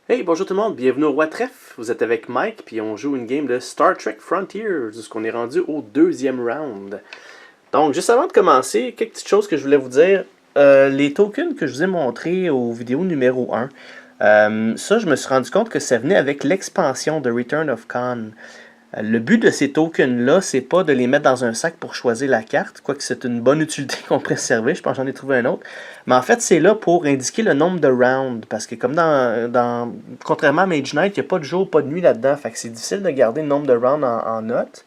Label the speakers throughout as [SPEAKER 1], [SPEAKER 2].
[SPEAKER 1] Hey, bonjour tout le monde, bienvenue au Roi Trèfle. Vous êtes avec Mike, puis on joue une game de Star Trek Frontiers, jusqu'on est rendu au deuxième round. Donc, juste avant de commencer, quelques petites choses que je voulais vous dire. Les tokens que je vous ai montrés aux vidéos numéro 1, ça, je me suis rendu compte que ça venait avec l'expansion de Return of Khan. Le but de ces tokens-là, c'est pas de les mettre dans un sac pour choisir la carte, quoique c'est une bonne utilité qu'on pourrait se servir, je pense que j'en ai trouvé un autre. Mais en fait, c'est là pour indiquer le nombre de rounds, parce que comme contrairement à Mage Knight, il n'y a pas de jour, pas de nuit là-dedans, fait que c'est difficile de garder le nombre de rounds en note.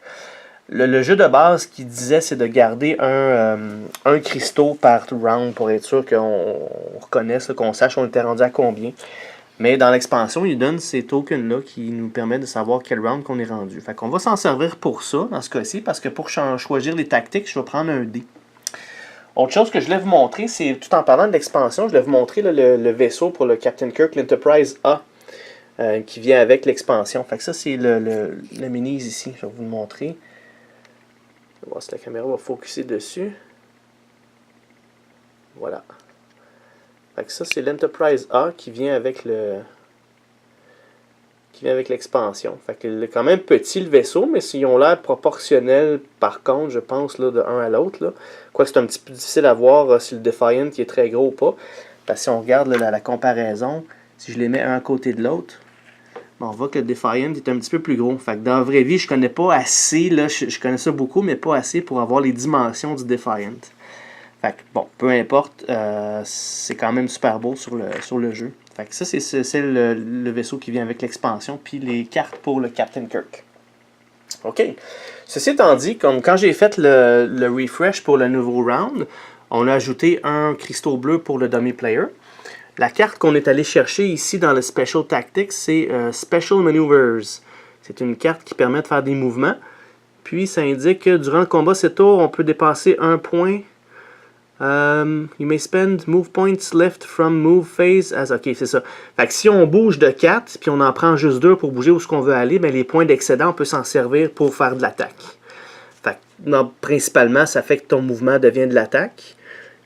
[SPEAKER 1] Le jeu de base qui disait, c'est de garder un cristaux par round pour être sûr qu'on reconnaisse, qu'on sache on était rendu à combien. Mais dans l'expansion, il donne ces tokens-là qui nous permettent de savoir quel round qu'on est rendu. Fait qu'on va s'en servir pour ça, dans ce cas-ci, parce que pour choisir les tactiques, je vais prendre un dé. Autre chose que je voulais vous montrer, c'est, tout en parlant de l'expansion, je voulais vous montrer là, le vaisseau pour le Captain Kirk, l'Enterprise A, qui vient avec l'expansion. Fait que ça, c'est le mini ici. Je vais vous le montrer. On va voir si la caméra va focuser dessus. Voilà. Fait que ça, c'est l'Enterprise A qui vient avec l'expansion. Fait qu'il est quand même petit le vaisseau, mais s'ils ont l'air proportionnels par contre, je pense, là, de un à l'autre. Quoique c'est un petit peu difficile à voir si le Defiant est très gros ou pas. Parce que si on regarde là, la comparaison, si je les mets un à côté de l'autre, on voit que le Defiant est un petit peu plus gros. Fait que dans la vraie vie, je connais pas assez, là, je connais ça beaucoup, mais pas assez pour avoir les dimensions du Defiant. Fait que, bon, peu importe, c'est quand même super beau sur le jeu. Fait que ça, c'est le vaisseau qui vient avec l'expansion, puis les cartes pour le Captain Kirk. OK. Ceci étant dit, comme quand j'ai fait le refresh pour le nouveau round, on a ajouté un cristaux bleu pour le dummy player. La carte qu'on est allé chercher ici dans le Special Tactics, c'est Special Maneuvers. C'est une carte qui permet de faire des mouvements. Puis ça indique que durant le combat cet tour, on peut dépasser un point. You may spend move points left from move phase as... Ok, c'est ça. Fait que si on bouge de 4, puis on en prend juste 2 pour bouger où ce qu'on veut aller, ben les points d'excédent, on peut s'en servir pour faire de l'attaque. Fait que, non, principalement, ça fait que ton mouvement devient de l'attaque.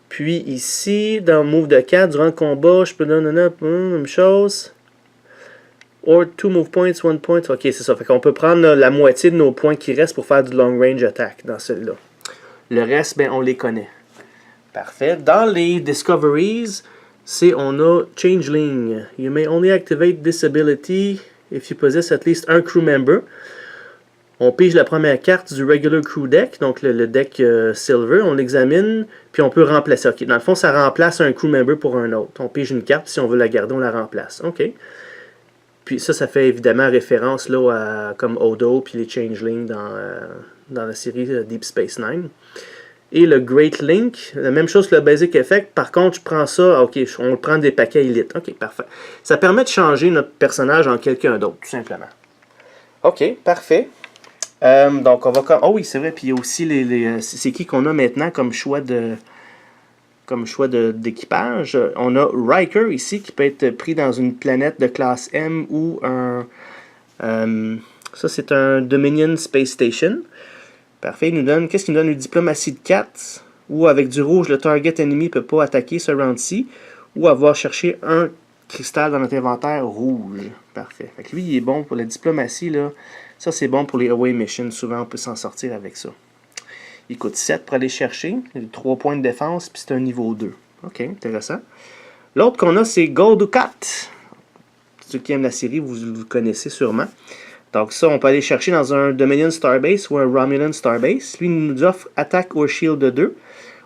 [SPEAKER 1] Puis ici, dans move de 4, durant le combat, je peux donner même chose. Or 2 move points, 1 point. Ok, c'est ça. Fait qu'on peut prendre la moitié de nos points qui restent pour faire du long range attack dans celui-là. Le reste, ben, on les connaît. Parfait. Dans les Discoveries, on a Changeling. You may only activate this ability if you possess at least un crew member. On pige la première carte du Regular Crew Deck, donc le deck Silver. On l'examine, puis on peut remplacer. Ok, dans le fond, ça remplace un crew member pour un autre. On pige une carte, si on veut la garder, on la remplace. Ok. Puis ça fait évidemment référence là, à comme Odo puis les Changelings dans la série Deep Space Nine. Et le Great Link, la même chose que le Basic Effect. Par contre, je prends ça, ok, on le prend des paquets Elite. Ok, parfait. Ça permet de changer notre personnage en quelqu'un d'autre, tout simplement. Ok, parfait. Donc, on va... Oh oui, c'est vrai, puis il y a aussi c'est qui qu'on a maintenant comme choix d'équipage. On a Riker ici, qui peut être pris dans une planète de classe M ou ça, c'est un Dominion Space Station. Parfait, qu'est-ce qu'il nous donne? Une diplomatie de 4, ou avec du rouge, le target ennemi ne peut pas attaquer ce round-ci, ou avoir cherché un cristal dans notre inventaire rouge. Parfait. Fait que lui, il est bon pour la diplomatie, là. Ça, c'est bon pour les away missions. Souvent, on peut s'en sortir avec ça. Il coûte 7 pour aller chercher. Il a 3 points de défense, puis c'est un niveau 2. Ok, intéressant. L'autre qu'on a, c'est Goldukat. Ceux qui aiment la série, vous le connaissez sûrement. Donc ça, on peut aller chercher dans un Dominion Starbase ou un Romulan Starbase. Lui, il nous offre Attack or Shield de 2,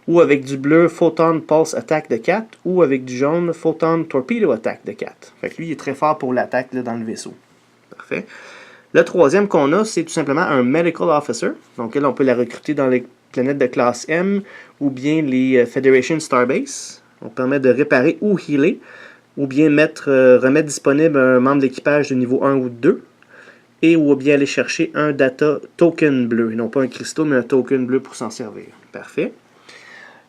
[SPEAKER 1] ou avec du bleu Photon Pulse Attack de 4, ou avec du jaune Photon Torpedo Attack de 4. Fait que lui, il est très fort pour l'attaque dans le vaisseau. Parfait. Le troisième qu'on a, c'est tout simplement un Medical Officer. Donc là, on peut la recruter dans les planètes de classe M, ou bien les Federation Starbase. On permet de réparer ou healer, ou bien remettre disponible un membre d'équipage de niveau 1 ou 2. Et ou bien aller chercher un data token bleu. Non pas un cristaux, mais un token bleu pour s'en servir. Parfait.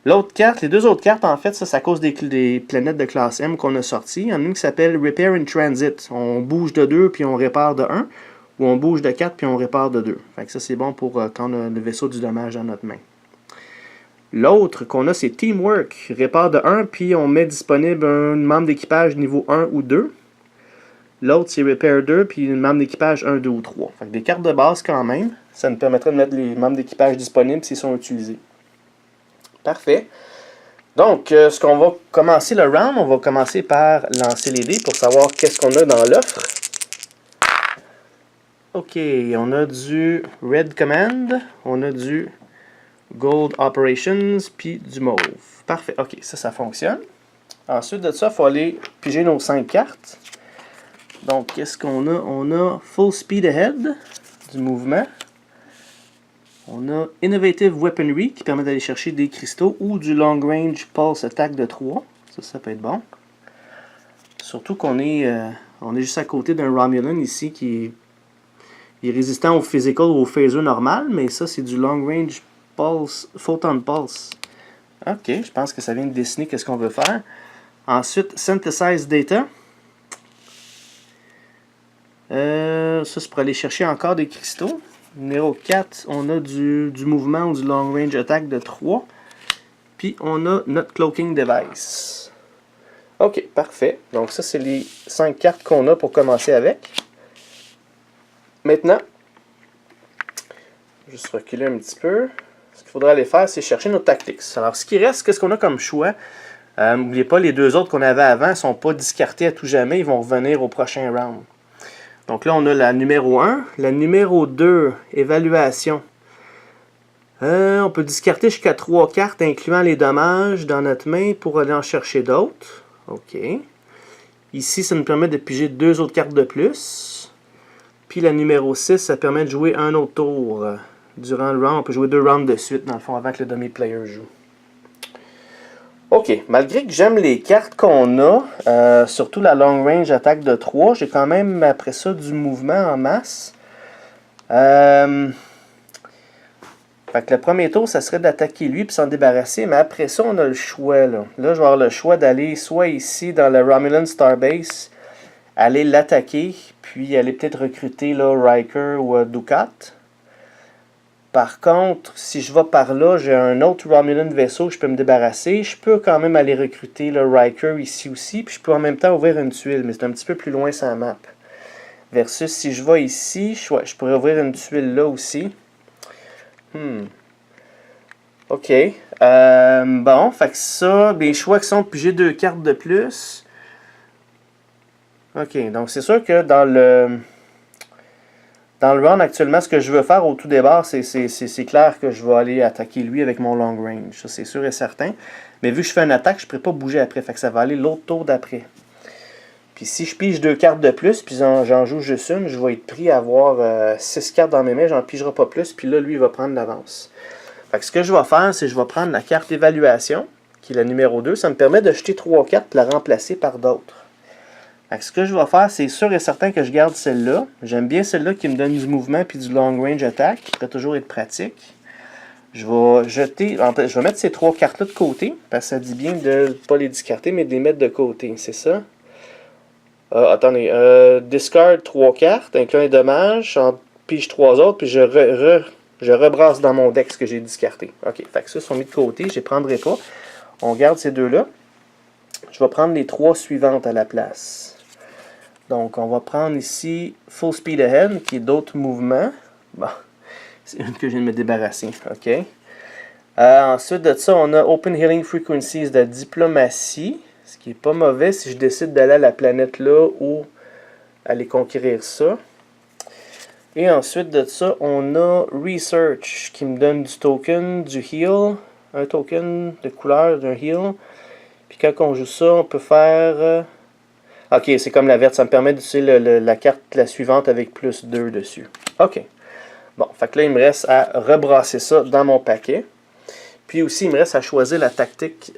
[SPEAKER 1] L'autre carte, les deux autres cartes, en fait, ça c'est à cause des planètes de classe M qu'on a sorties. Il y en a une qui s'appelle Repair in Transit. On bouge de 2 puis on répare de 1. Ou on bouge de 4 puis on répare de 2. Fait que ça c'est bon pour quand on a le vaisseau du dommage dans notre main. L'autre qu'on a, c'est Teamwork. Répare de 1 puis on met disponible un membre d'équipage niveau 1 ou 2. L'autre, c'est Repair 2, puis une membre d'équipage 1, 2 ou 3. Fait que des cartes de base quand même. Ça nous permettrait de mettre les membres d'équipage disponibles s'ils sont utilisés. Parfait. Donc, ce qu'on va commencer le round, on va commencer par lancer les dés pour savoir qu'est-ce qu'on a dans l'offre. Ok, on a du Red Command, on a du Gold Operations, puis du Mauve. Parfait, ok, ça fonctionne. Ensuite de ça, il faut aller piger nos 5 cartes. Donc, qu'est-ce qu'on a? On a Full Speed Ahead, du mouvement. On a Innovative Weaponry, qui permet d'aller chercher des cristaux, ou du Long Range Pulse Attack de 3. Ça peut être bon. Surtout qu'on est, on est juste à côté d'un Romulan ici qui est résistant au Physical ou au Phaser normal, mais ça, c'est du Long Range Pulse, Photon Pulse. Ok, je pense que ça vient de dessiner qu'est-ce qu'on veut faire. Ensuite, Synthesize Data. Ça, c'est pour aller chercher encore des cristaux. Numéro 4, on a du mouvement ou du Long Range Attack de 3. Puis, on a notre Cloaking Device. Ok, parfait. Donc, ça, c'est les 5 cartes qu'on a pour commencer avec. Maintenant, juste reculer un petit peu. Ce qu'il faudra aller faire, c'est chercher nos tactics. Alors, ce qui reste, qu'est-ce qu'on a comme choix? N'oubliez pas, les deux autres qu'on avait avant ne sont pas discartés à tout jamais. Ils vont revenir au prochain round. Donc là, on a la numéro 1. La numéro 2, évaluation. On peut discarter jusqu'à 3 cartes, incluant les dommages, dans notre main pour aller en chercher d'autres. OK. Ici, ça nous permet de piger 2 autres cartes de plus. Puis la numéro 6, ça permet de jouer un autre tour. Durant le round, on peut jouer 2 rounds de suite, dans le fond, avant que le dummy player joue. Ok, malgré que j'aime les cartes qu'on a, surtout la long range attaque de 3, j'ai quand même après ça du mouvement en masse. Fait que le premier tour, ça serait d'attaquer lui et s'en débarrasser, mais après ça, on a le choix. Là, je vais avoir le choix d'aller soit ici dans le Romulan Starbase, aller l'attaquer, puis aller peut-être recruter là, Riker ou Dukat. Par contre, si je vais par là, j'ai un autre Romulan vaisseau que je peux me débarrasser. Je peux quand même aller recruter le Riker ici aussi. Puis je peux en même temps ouvrir une tuile, mais c'est un petit peu plus loin sur la map. Versus si je vais ici, je pourrais ouvrir une tuile là aussi. Ok. Bon, fait que ça, les choix qui sont de piger 2 cartes de plus. Ok, donc c'est sûr que dans le round actuellement, ce que je veux faire au tout départ, c'est clair que je vais aller attaquer lui avec mon long range. Ça, c'est sûr et certain. Mais vu que je fais une attaque, je ne pourrai pas bouger après. Fait que ça va aller l'autre tour d'après. Puis si je pige 2 cartes de plus, puis j'en joue juste une, je vais être pris à avoir 6 cartes dans mes mains, j'en pigerai pas plus, puis là, lui, il va prendre l'avance. Fait que ce que je vais faire, c'est que je vais prendre la carte évaluation, qui est la numéro 2. Ça me permet de jeter 3 cartes et la remplacer par d'autres. Fait que ce que je vais faire, c'est sûr et certain que je garde celle-là. J'aime bien celle-là qui me donne du mouvement puis du long range attack, qui pourrait toujours être pratique. Je vais jeter, je vais mettre ces 3 cartes-là de côté, parce que ça dit bien de ne pas les discarter, mais de les mettre de côté, c'est ça? Attendez, discard 3 cartes, incluant les dommages, j'en pige 3 autres, puis je rebrasse dans mon deck ce que j'ai discarté. Ok, fait que ça, sont mis de côté, je ne les prendrai pas. On garde ces deux-là. Je vais prendre les 3 suivantes à la place. Donc, on va prendre ici Full Speed Ahead, qui est d'autres mouvements. Bon, c'est une que je viens de me débarrasser. OK. Ensuite de ça, on a Open Healing Frequencies de diplomatie, ce qui n'est pas mauvais si je décide d'aller à la planète là ou aller conquérir ça. Et ensuite de ça, on a Research, qui me donne du token, du heal, un token de couleur d'un heal. Puis quand on joue ça, on peut faire... Ok, c'est comme la verte, ça me permet d'utiliser la carte la suivante avec plus 2 dessus. Ok. Bon, fait que là, il me reste à rebrasser ça dans mon paquet. Puis aussi, il me reste à choisir la tactique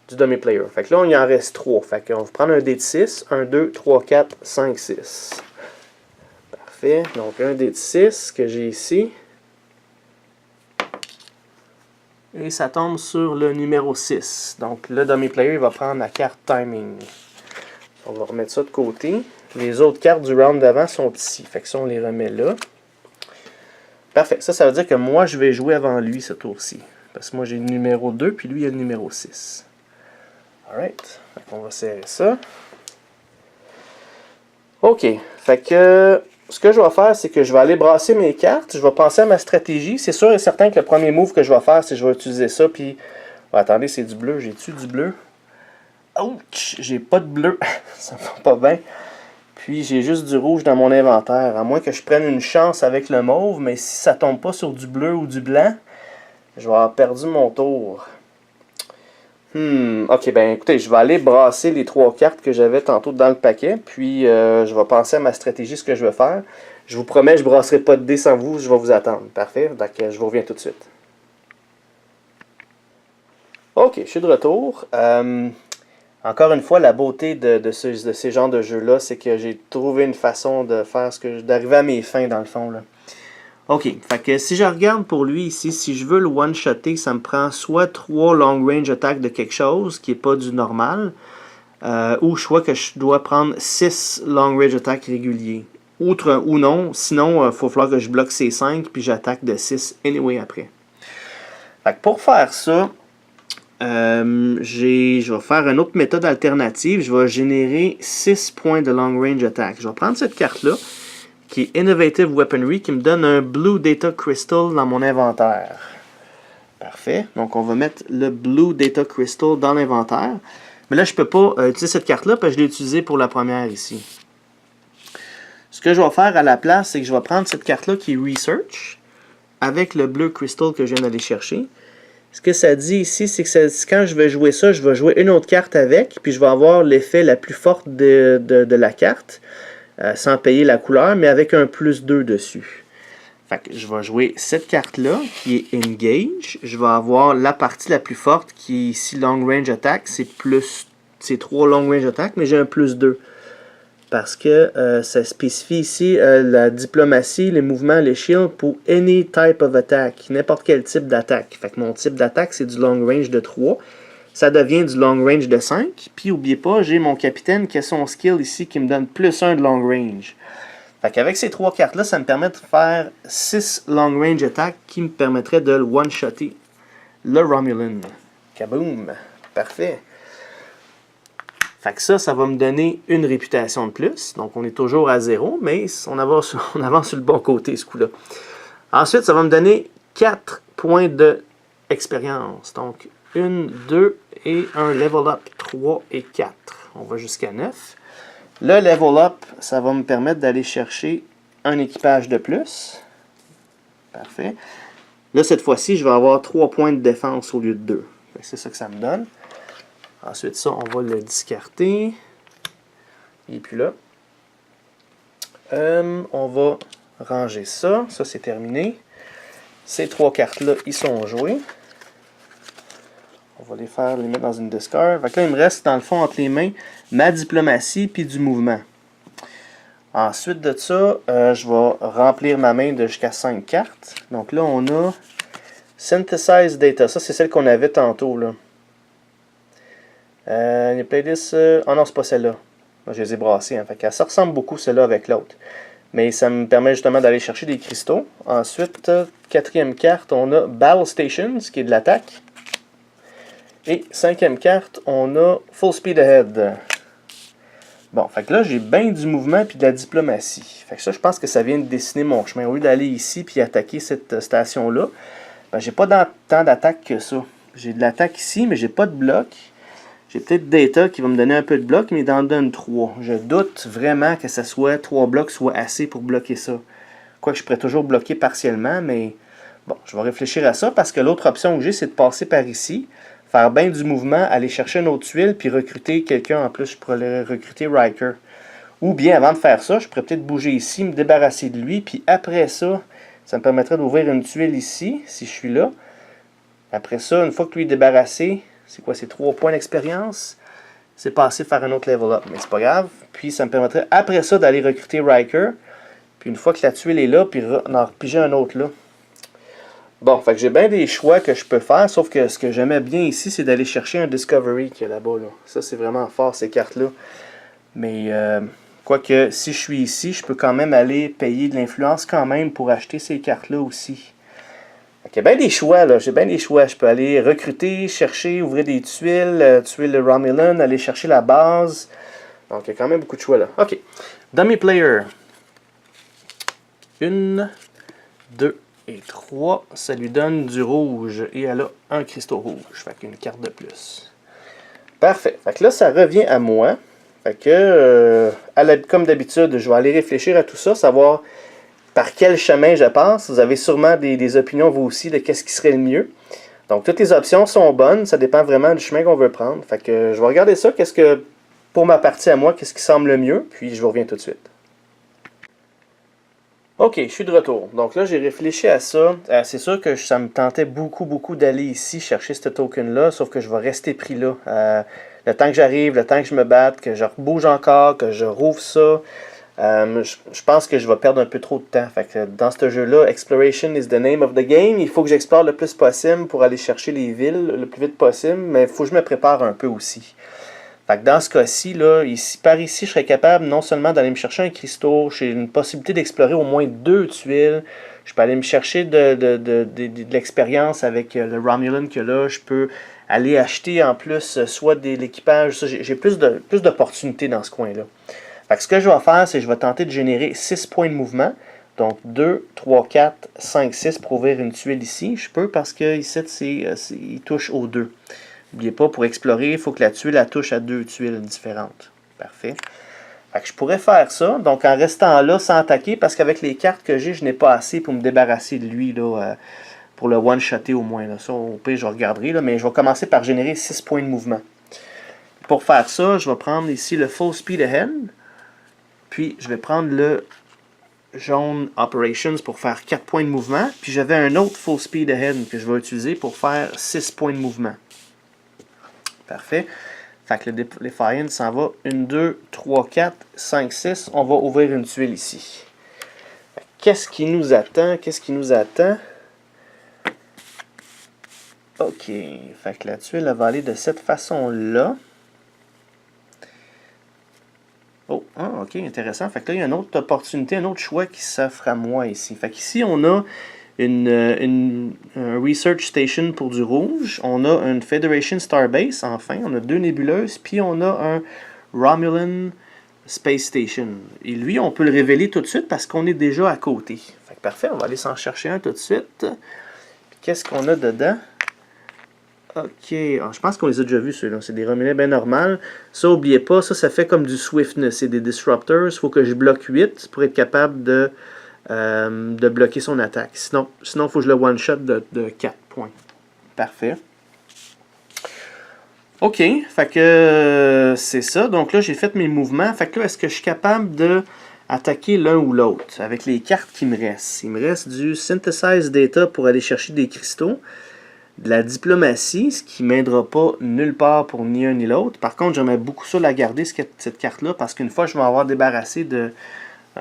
[SPEAKER 1] du dummy player. Fait que là, il en reste 3. Fait qu'on va prendre un dé de 6. 1, 2, 3, 4, 5, 6. Parfait. Donc, un dé de 6 que j'ai ici. Et ça tombe sur le numéro 6. Donc, le dummy player, il va prendre la carte Timing. On va remettre ça de côté. Les autres cartes du round d'avant sont ici. Fait que ça, on les remet là. Parfait. Ça veut dire que moi, je vais jouer avant lui ce tour-ci. Parce que moi, j'ai le numéro 2, puis lui, il a le numéro 6. Alright. On va serrer ça. OK. Fait que ce que je vais faire, c'est que je vais aller brasser mes cartes. Je vais penser à ma stratégie. C'est sûr et certain que le premier move que je vais faire, c'est que je vais utiliser ça. Puis, oh, attendez, c'est du bleu. J'ai-tu du bleu? Ouch! J'ai pas de bleu. Ça va pas bien. Puis, j'ai juste du rouge dans mon inventaire. À moins que je prenne une chance avec le mauve. Mais si ça tombe pas sur du bleu ou du blanc, je vais avoir perdu mon tour. Ok, ben écoutez, je vais aller brasser les 3 cartes que j'avais tantôt dans le paquet, puis je vais penser à ma stratégie, ce que je vais faire. Je vous promets, je ne brasserai pas de dés sans vous, je vais vous attendre. Parfait, donc je vous reviens tout de suite. Ok, je suis de retour. Encore une fois, la beauté de ces genres de jeux-là, c'est que j'ai trouvé une façon de faire d'arriver à mes fins dans le fond, là. Ok, fait que si je regarde pour lui ici, si je veux le one-shotter, ça me prend soit 3 long range attaques de quelque chose, qui n'est pas du normal, ou je vois que je dois prendre 6 long range attaques réguliers. Outre ou non, sinon, il faut falloir que je bloque ces 5, puis j'attaque de 6 anyway après. Fait que pour faire ça, je vais faire une autre méthode alternative. Je vais générer 6 points de long range attack. Je vais prendre cette carte-là, qui est Innovative Weaponry, qui me donne un Blue Data Crystal dans mon inventaire. Parfait. Donc, on va mettre le Blue Data Crystal dans l'inventaire. Mais là, je ne peux pas utiliser cette carte-là, parce que je l'ai utilisée pour la première ici. Ce que je vais faire à la place, c'est que je vais prendre cette carte-là qui est Research, avec le Blue Crystal que je viens d'aller chercher. Ce que ça dit ici, c'est que quand je vais jouer ça, je vais jouer une autre carte avec, puis je vais avoir l'effet la plus forte de la carte, sans payer la couleur, mais avec un plus 2 dessus. Fait que je vais jouer cette carte-là, qui est Engage. Je vais avoir la partie la plus forte, qui est ici Long Range Attack. C'est 3 Long Range Attack, mais j'ai un plus 2. Parce que ça spécifie ici la diplomatie, les mouvements, les shields pour any type of attack, n'importe quel type d'attaque. Fait que mon type d'attaque, c'est du long range de 3. Ça devient du long range de 5. Puis n'oubliez pas, j'ai mon capitaine qui a son skill ici qui me donne plus 1 de long range. Fait qu'avec ces 3 cartes-là, ça me permet de faire 6 long range attack qui me permettraient de le one-shotter. Le Romulan. Kaboom! Parfait. Fait que ça va me donner une réputation de plus. Donc, on est toujours à 0, mais on avance sur le bon côté, ce coup-là. Ensuite, ça va me donner 4 points d'expérience. Donc, 1, 2 et un level up 3 et 4. On va jusqu'à 9. Le level up, ça va me permettre d'aller chercher un équipage de plus. Parfait. Là, cette fois-ci, je vais avoir 3 points de défense au lieu de 2. C'est ça que ça me donne. Ensuite, ça, on va le discarter. Et puis là, on va ranger ça. Ça, c'est terminé. Ces 3 cartes-là, ils sont jouées. On va les mettre dans une discard. Fait que là, il me reste, dans le fond, entre les mains, ma diplomatie puis du mouvement. Ensuite de ça, je vais remplir ma main de jusqu'à 5 cartes. Donc là, on a Synthesize Data. Ça, c'est celle qu'on avait tantôt, là. Les playlists... oh non, c'est pas celle-là. Moi, je les ai brassées. Hein, fait ça ressemble beaucoup, celle-là, avec l'autre. Mais ça me permet justement d'aller chercher des cristaux. Ensuite, 4e carte, on a Battle Stations, qui est de l'attaque. Et 5e carte, on a Full Speed Ahead. Bon, fait que là, j'ai bien du mouvement puis de la diplomatie. Fait que ça, je pense que ça vient de dessiner mon chemin. Au lieu d'aller ici puis attaquer cette station-là, ben, j'ai pas tant d'attaque que ça. J'ai de l'attaque ici, mais j'ai pas de bloc. J'ai peut-être Data qui va me donner un peu de bloc, mais il en donne 3. Je doute vraiment que ça soit 3 blocs soit assez pour bloquer ça. Quoique je pourrais toujours bloquer partiellement, mais bon, je vais réfléchir à ça parce que l'autre option que j'ai, c'est de passer par ici, faire bien du mouvement, aller chercher une autre tuile, puis recruter quelqu'un. En plus, je pourrais recruter Riker. Ou bien, avant de faire ça, je pourrais peut-être bouger ici, me débarrasser de lui, puis après ça, ça me permettrait d'ouvrir une tuile ici, si je suis là. Après ça, une fois que lui est débarrassé, c'est quoi, c'est 3 points d'expérience? C'est passé faire un autre level up, mais c'est pas grave. Puis ça me permettrait, après ça, d'aller recruter Riker. Puis une fois que la tuile est là, puis en repiger un autre là. Bon, fait que j'ai bien des choix que je peux faire, sauf que ce que j'aimais bien ici, c'est d'aller chercher un Discovery qui est là-bas. Là. Ça, c'est vraiment fort, ces cartes-là. Mais, quoique, si je suis ici, je peux quand même aller payer de l'influence quand même pour acheter ces cartes-là aussi. Il y a bien des choix, là. J'ai bien des choix. Je peux aller recruter, chercher, ouvrir des tuiles, tuer le Romulan, aller chercher la base. Donc, il y a quand même beaucoup de choix là. OK. Dummy player. 1, 2 et 3. Ça lui donne du rouge. Et elle a un cristaux rouge. Fait qu'une carte de plus. Parfait. Fait que là, ça revient à moi. Fait que, comme d'habitude, je vais aller réfléchir à tout ça, savoir par quel chemin je passe. Vous avez sûrement des opinions, vous aussi, de qu'est-ce qui serait le mieux. Donc, toutes les options sont bonnes. Ça dépend vraiment du chemin qu'on veut prendre. Fait que je vais regarder ça. Pour ma partie à moi, qu'est-ce qui semble le mieux. Puis, je vous reviens tout de suite. OK, je suis de retour. Donc là, j'ai réfléchi à ça. C'est sûr que ça me tentait beaucoup d'aller ici chercher ce token-là, sauf que je vais rester pris là. Le temps que j'arrive, le temps que je me batte, que je bouge encore, que je rouvre ça, je pense que je vais perdre un peu trop de temps. Fait que dans ce jeu-là, Exploration is the name of the game. Il faut que j'explore le plus possible pour aller chercher les villes le plus vite possible, mais il faut que je me prépare un peu aussi. Fait que dans ce cas-ci, par ici, je serais capable non seulement d'aller me chercher un cristaux, j'ai une possibilité d'explorer au moins 2 tuiles. Je peux aller me chercher de l'expérience avec le Romulan que là, je peux aller acheter en plus soit de l'équipage. J'ai plus d'opportunités dans ce coin-là. Fait que ce que je vais faire, c'est que je vais tenter de générer 6 points de mouvement. Donc 2, 3, 4, 5, 6 pour ouvrir une tuile ici. Je peux parce que ici, il touche aux 2. N'oubliez pas, pour explorer, il faut que la tuile touche à 2 tuiles différentes. Parfait. Fait que je pourrais faire ça, donc en restant là sans attaquer, parce qu'avec les cartes que j'ai, je n'ai pas assez pour me débarrasser de lui, là, pour le one-shotter au moins. Là. Ça, au pire, je regarderai, là, mais je vais commencer par générer 6 points de mouvement. Pour faire ça, je vais prendre ici le Full Speed Ahead, puis je vais prendre le jaune Operations pour faire 4 points de mouvement, puis j'avais un autre Full Speed Ahead que je vais utiliser pour faire 6 points de mouvement. Parfait. Fait que le Defiant s'en va 1, 2, 3, 4, 5, 6. On va ouvrir une tuile ici. Qu'est-ce qui nous attend? Qu'est-ce qui nous attend? OK. Fait que la tuile va aller de cette façon-là. Oh, OK, intéressant. Fait que là, il y a une autre opportunité, un autre choix qui s'offre à moi ici. Fait qu'ici, on a un Research Station pour du rouge. On a une Federation Starbase, enfin. On a 2 nébuleuses. Puis on a un Romulan Space Station. Et lui, on peut le révéler tout de suite parce qu'on est déjà à côté. Fait que parfait, on va aller s'en chercher un tout de suite. Qu'est-ce qu'on a dedans? OK. Alors, je pense qu'on les a déjà vus, ceux-là. C'est des Romulans bien normales. Ça, n'oubliez pas, ça fait comme du Swiftness. C'est des Disruptors. Il faut que je bloque 8 pour être capable de bloquer son attaque. Sinon, il faut que je le one-shot de 4 points. Parfait. OK. Fait que c'est ça. Donc là, j'ai fait mes mouvements. Fait que là, est-ce que je suis capable de attaquer l'un ou l'autre avec les cartes qui me restent? Il me reste du Synthesize Data pour aller chercher des cristaux. De la diplomatie, ce qui ne m'aidera pas nulle part pour ni un ni l'autre. Par contre, j'aimerais beaucoup ça la garder, cette carte-là, parce qu'une fois que je vais avoir débarrassé de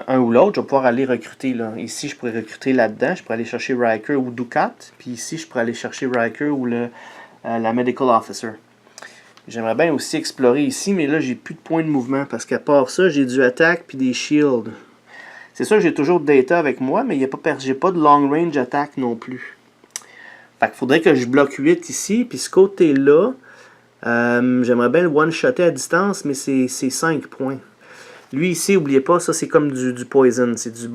[SPEAKER 1] un ou l'autre, je vais pouvoir aller recruter. Là. Ici, je pourrais recruter là-dedans. Je pourrais aller chercher Riker ou Dukat. Puis ici, je pourrais aller chercher Riker ou la Medical Officer. J'aimerais bien aussi explorer ici, mais là, j'ai plus de points de mouvement, parce qu'à part ça, j'ai du attack puis des shields. C'est sûr que j'ai toujours de data avec moi, mais j'ai pas de long range attack non plus. Fait qu'il faudrait que je bloque 8 ici. Puis ce côté-là, j'aimerais bien le one-shotter à distance, mais c'est 5 points. Lui ici, n'oubliez pas, ça c'est comme du poison. C'est du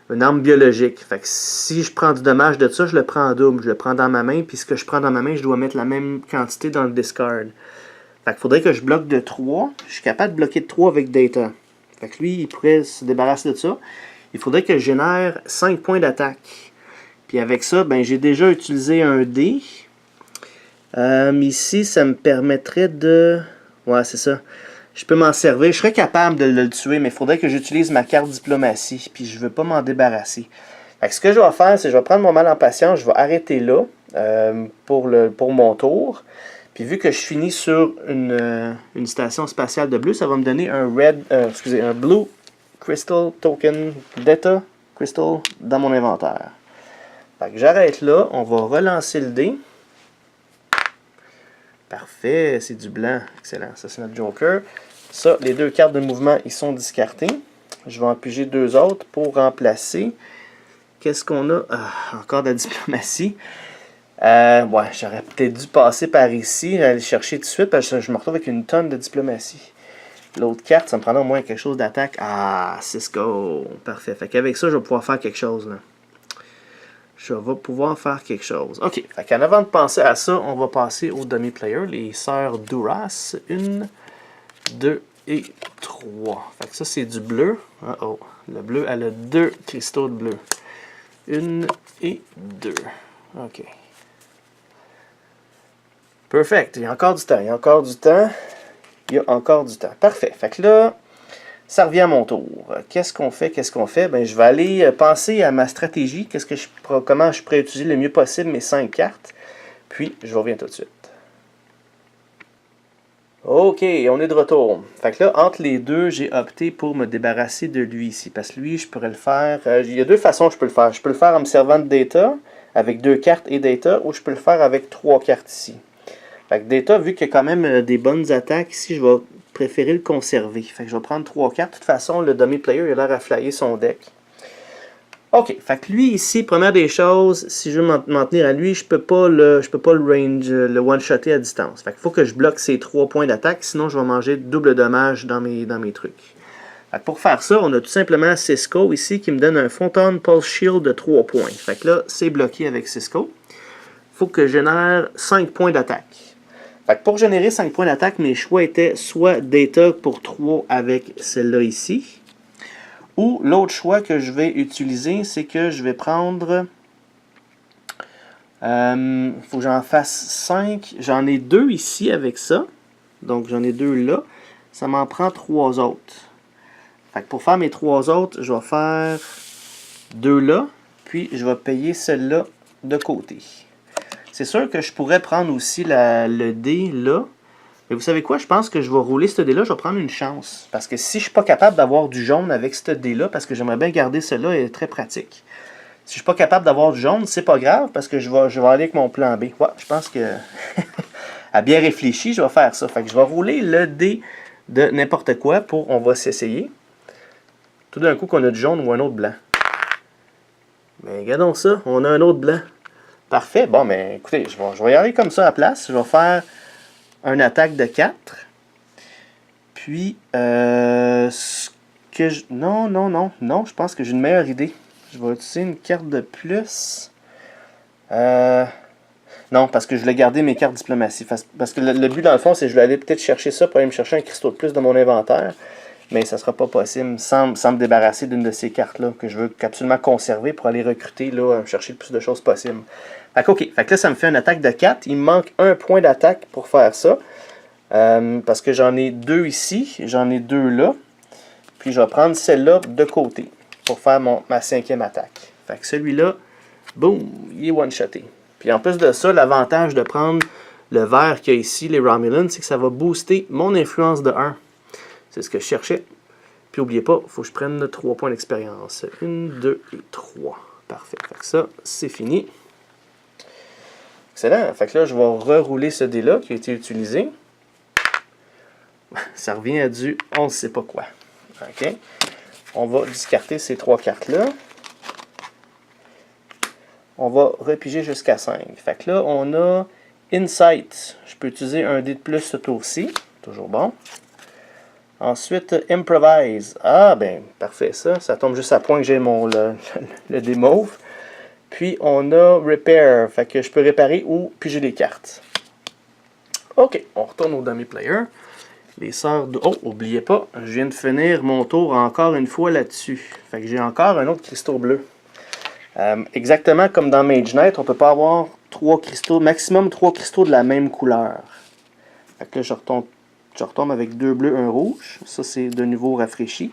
[SPEAKER 1] une arme biologique. Fait que si je prends du dommage de ça, je le prends en double. Je le prends dans ma main. Puis ce que je prends dans ma main, je dois mettre la même quantité dans le discard. Fait qu'il faudrait que je bloque de 3. Je suis capable de bloquer de 3 avec data. Fait que lui, il pourrait se débarrasser de ça. Il faudrait que je génère 5 points d'attaque. Puis avec ça, ben, j'ai déjà utilisé un dé. Ici, ça me permettrait de... Ouais, c'est ça. Je peux m'en servir. Je serais capable de le tuer, mais il faudrait que j'utilise ma carte diplomatie. Puis je ne veux pas m'en débarrasser. Fait que ce que je vais faire, c'est que je vais prendre mon mal en patience. Je vais arrêter là pour mon tour. Puis vu que je finis sur une station spatiale de bleu, ça va me donner un Blue Crystal Token Data Crystal dans mon inventaire. Fait que j'arrête là, on va relancer le dé. Parfait, c'est du blanc. Excellent, ça c'est notre Joker. Ça, les 2 cartes de mouvement, ils sont discartées. Je vais en piger 2 autres pour remplacer. Qu'est-ce qu'on a? Encore de la diplomatie. Ouais, j'aurais peut-être dû passer par ici, aller chercher tout de suite, parce que je me retrouve avec une tonne de diplomatie. L'autre carte, ça me prendra au moins quelque chose d'attaque. Ah, Cisco. Parfait. Fait qu'avec ça, je vais pouvoir faire quelque chose, là. Je vais pouvoir faire quelque chose. OK. Fait qu'en avant de penser à ça, on va passer aux demi-players, les sœurs Duras. 1, 2 et 3. Fait que ça, c'est du bleu. Oh. Le bleu, elle a 2 cristaux de bleu. 1 et 2. OK. Perfect. Il y a encore du temps. Il y a encore du temps. Il y a encore du temps. Parfait. Fait que là, ça revient à mon tour. Qu'est-ce qu'on fait? Qu'est-ce qu'on fait? Ben, je vais aller penser à ma stratégie. Comment je pourrais utiliser le mieux possible mes 5 cartes. Puis, je reviens tout de suite. OK, on est de retour. Fait que là, entre les deux, j'ai opté pour me débarrasser de lui ici. Parce que lui, je pourrais le faire... il y a deux façons que je peux le faire. Je peux le faire en me servant de data, avec 2 cartes et data, ou je peux le faire avec 3 cartes ici. Fait que data, vu qu'il y a quand même des bonnes attaques ici, je vais préférer le conserver. Fait que je vais prendre 3 cartes. De toute façon, le dummy-player, il a l'air à flyer son deck. OK, fait que lui ici, première des choses, si je veux m'en tenir à lui, je peux pas le range, le one-shotter à distance. Fait qu'il faut que je bloque ces 3 points d'attaque, sinon je vais manger double dommage dans mes trucs. Fait que pour faire ça, on a tout simplement Cisco ici qui me donne un Photon Pulse Shield de 3 points. Fait que là, c'est bloqué avec Cisco. Il faut que je génère 5 points d'attaque. Fait que pour générer 5 points d'attaque, mes choix étaient soit Data pour 3 avec celle-là ici, ou l'autre choix que je vais utiliser, c'est que je vais prendre... faut que j'en fasse 5. J'en ai 2 ici avec ça. Donc j'en ai 2 là. Ça m'en prend 3 autres. Fait que pour faire mes 3 autres, je vais faire 2 là. Puis je vais payer celle-là de côté. C'est sûr que je pourrais prendre aussi le dé là. Mais vous savez quoi? Je pense que je vais rouler ce dé-là. Je vais prendre une chance. Parce que si je ne suis pas capable d'avoir du jaune avec ce dé-là, parce que j'aimerais bien garder cela, il est très pratique. Si je ne suis pas capable d'avoir du jaune, c'est pas grave, parce que je vais aller avec mon plan B. Ouais, je pense que, à bien réfléchi, je vais faire ça. Fait que je vais rouler le dé de n'importe quoi pour on va s'essayer. Tout d'un coup qu'on a du jaune ou un autre blanc. Mais regardons ça, on a un autre blanc. Parfait. Bon, mais écoutez, je vais y aller comme ça à la place. Je vais faire une attaque de 4. Puis, non, je pense que j'ai une meilleure idée. Je vais utiliser une carte de plus. Non, parce que je voulais garder mes cartes diplomatie. Parce que le but, dans le fond, c'est que je voulais aller peut-être chercher ça pour aller me chercher un cristaux de plus de mon inventaire. Mais ça ne sera pas possible sans me débarrasser d'une de ces cartes-là que je veux absolument conserver pour aller recruter, là, chercher le plus de choses possible. Fait que, OK. Fait que là, ça me fait une attaque de 4. Il me manque un point d'attaque pour faire ça. Parce que j'en ai 2 ici. J'en ai 2 là. Puis je vais prendre celle-là de côté pour faire ma 5e attaque. Fait que celui-là, boum, il est one-shoté. Puis en plus de ça, l'avantage de prendre le vert qu'il y a ici, les Romulans, c'est que ça va booster mon influence de 1. C'est ce que je cherchais. Puis n'oubliez pas, il faut que je prenne 3 points d'expérience. 1, 2 et 3. Parfait. Fait que ça, c'est fini. Excellent. Fait que là, je vais rerouler ce dé-là qui a été utilisé. Ça revient à du on ne sait pas quoi. OK. On va discarter ces 3 cartes-là. On va repiger jusqu'à 5. Fait que là, on a Insight. Je peux utiliser un dé de plus ce tour-ci. Toujours bon. Ensuite, Improvise. Ah, ben, parfait, ça. Ça tombe juste à point que j'ai le dé mauve. Puis, on a Repair. Fait que je peux réparer ou piger des cartes. OK, on retourne au dummy player. Les sœurs de... Oh, oubliez pas, je viens de finir mon tour encore une fois là-dessus. Fait que j'ai encore un autre cristaux bleu. Exactement comme dans Mage Knight, on ne peut pas avoir 3 cristaux, maximum 3 cristaux de la même couleur. Fait que là, je retombe avec 2 bleus, 1 rouge. Ça, c'est de nouveau rafraîchi.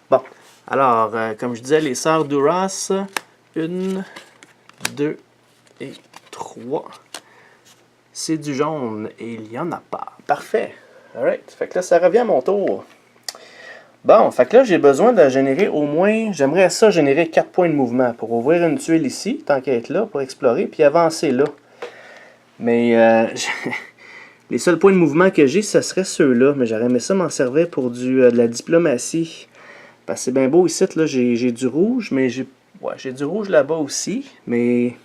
[SPEAKER 1] Bon, alors, comme je disais, les sœurs Duras, 1, 2 et 3. C'est du jaune et il n'y en a pas. Parfait. Alright. Fait que là, ça revient à mon tour. Bon, fait que là, j'ai besoin de générer au moins... J'aimerais ça générer 4 points de mouvement pour ouvrir une tuile ici, tant qu'à être là, pour explorer, puis avancer là. Mais les seuls points de mouvement que j'ai, ce serait ceux-là. Mais j'aurais aimé ça m'en servir pour de la diplomatie. Parce que c'est bien beau ici, là, j'ai du rouge, mais j'ai du rouge là-bas aussi. Mais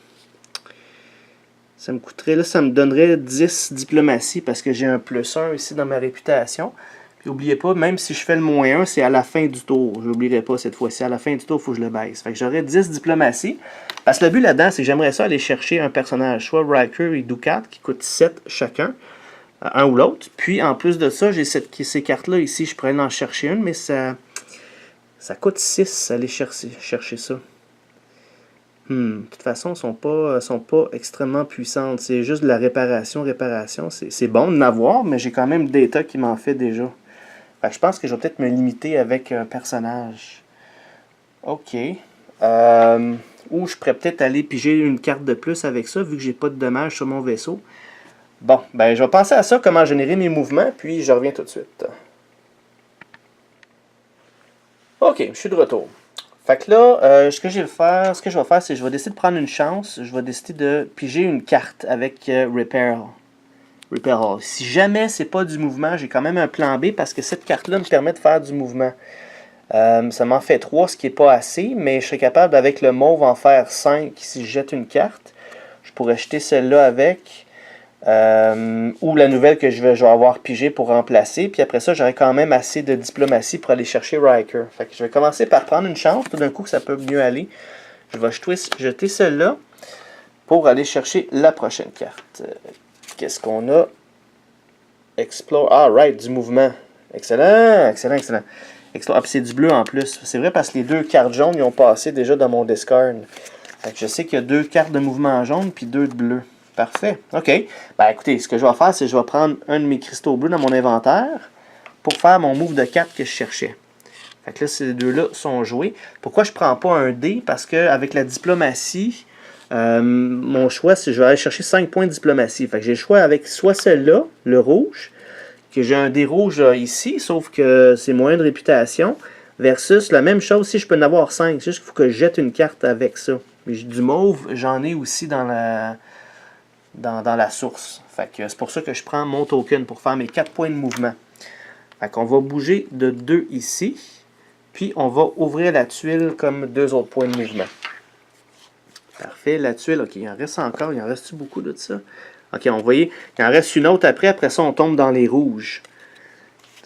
[SPEAKER 1] Ça me coûterait, là, ça me donnerait 10 diplomatie parce que j'ai un +1 ici dans ma réputation. Puis n'oubliez pas, même si je fais le -1, c'est à la fin du tour. Je n'oublierai pas cette fois-ci. À la fin du tour, il faut que je le baisse. Fait que j'aurais 10 diplomatie. Parce que le but là-dedans, c'est que j'aimerais ça aller chercher un personnage, soit Riker et Dukat, qui coûtent 7 chacun, un ou l'autre. Puis en plus de ça, j'ai ces cartes-là ici. Je pourrais en chercher une, mais ça coûte 6 aller chercher ça. De toute façon, elles ne sont pas extrêmement puissantes. C'est juste de la réparation. C'est bon de n'avoir, mais j'ai quand même Data qui m'en fait déjà. Fait que je pense que je vais peut-être me limiter avec un personnage. Ok. Ou je pourrais peut-être aller piger une carte de plus avec ça, vu que j'ai pas de dommages sur mon vaisseau. Bon, ben je vais penser à ça, comment générer mes mouvements, puis je reviens tout de suite. Ok, je suis de retour. Fait que là, ce que je vais faire, c'est que je vais décider de prendre une chance. Je vais décider de piger une carte avec Repair All. Si jamais c'est pas du mouvement, j'ai quand même un plan B parce que cette carte-là me permet de faire du mouvement. Ça m'en fait 3, ce qui n'est pas assez, mais je serais capable avec le mauve en faire 5 si je jette une carte. Je pourrais jeter celle-là avec. Ou la nouvelle que je vais avoir pigée pour remplacer. Puis après ça, j'aurai quand même assez de diplomatie pour aller chercher Riker. Fait que je vais commencer par prendre une chance. Tout d'un coup, ça peut mieux aller. Je vais jeter celle-là pour aller chercher la prochaine carte. Qu'est-ce qu'on a? Explore. Ah, right, du mouvement. Excellent, excellent, excellent. Ah, puis c'est du bleu en plus. C'est vrai parce que les 2 cartes jaunes, ils ont passé déjà dans mon discard. Fait que je sais qu'il y a 2 cartes de mouvement jaune puis 2 de bleu. Parfait. OK. Ben écoutez, ce que je vais faire, c'est que je vais prendre un de mes cristaux bleus dans mon inventaire pour faire mon move de 4 que je cherchais. Fait que là, ces deux-là sont joués. Pourquoi je ne prends pas un dé? Parce qu'avec la diplomatie, mon choix, c'est que je vais aller chercher 5 points de diplomatie. Fait que j'ai le choix avec soit celle-là, le rouge, que j'ai un dé rouge ici, sauf que c'est moins de réputation, versus la même chose si je peux en avoir 5. C'est juste qu'il faut que je jette une carte avec ça. Mais du mauve, j'en ai aussi dans la source. Fait que c'est pour ça que je prends mon token pour faire mes 4 points de mouvement. Fait qu'on va bouger de 2 ici. Puis on va ouvrir la tuile comme 2 autres points de mouvement. Parfait, la tuile, ok, il en reste encore. Il en reste-tu beaucoup de ça? Ok, on voit, il en reste une autre après. Après ça, on tombe dans les rouges.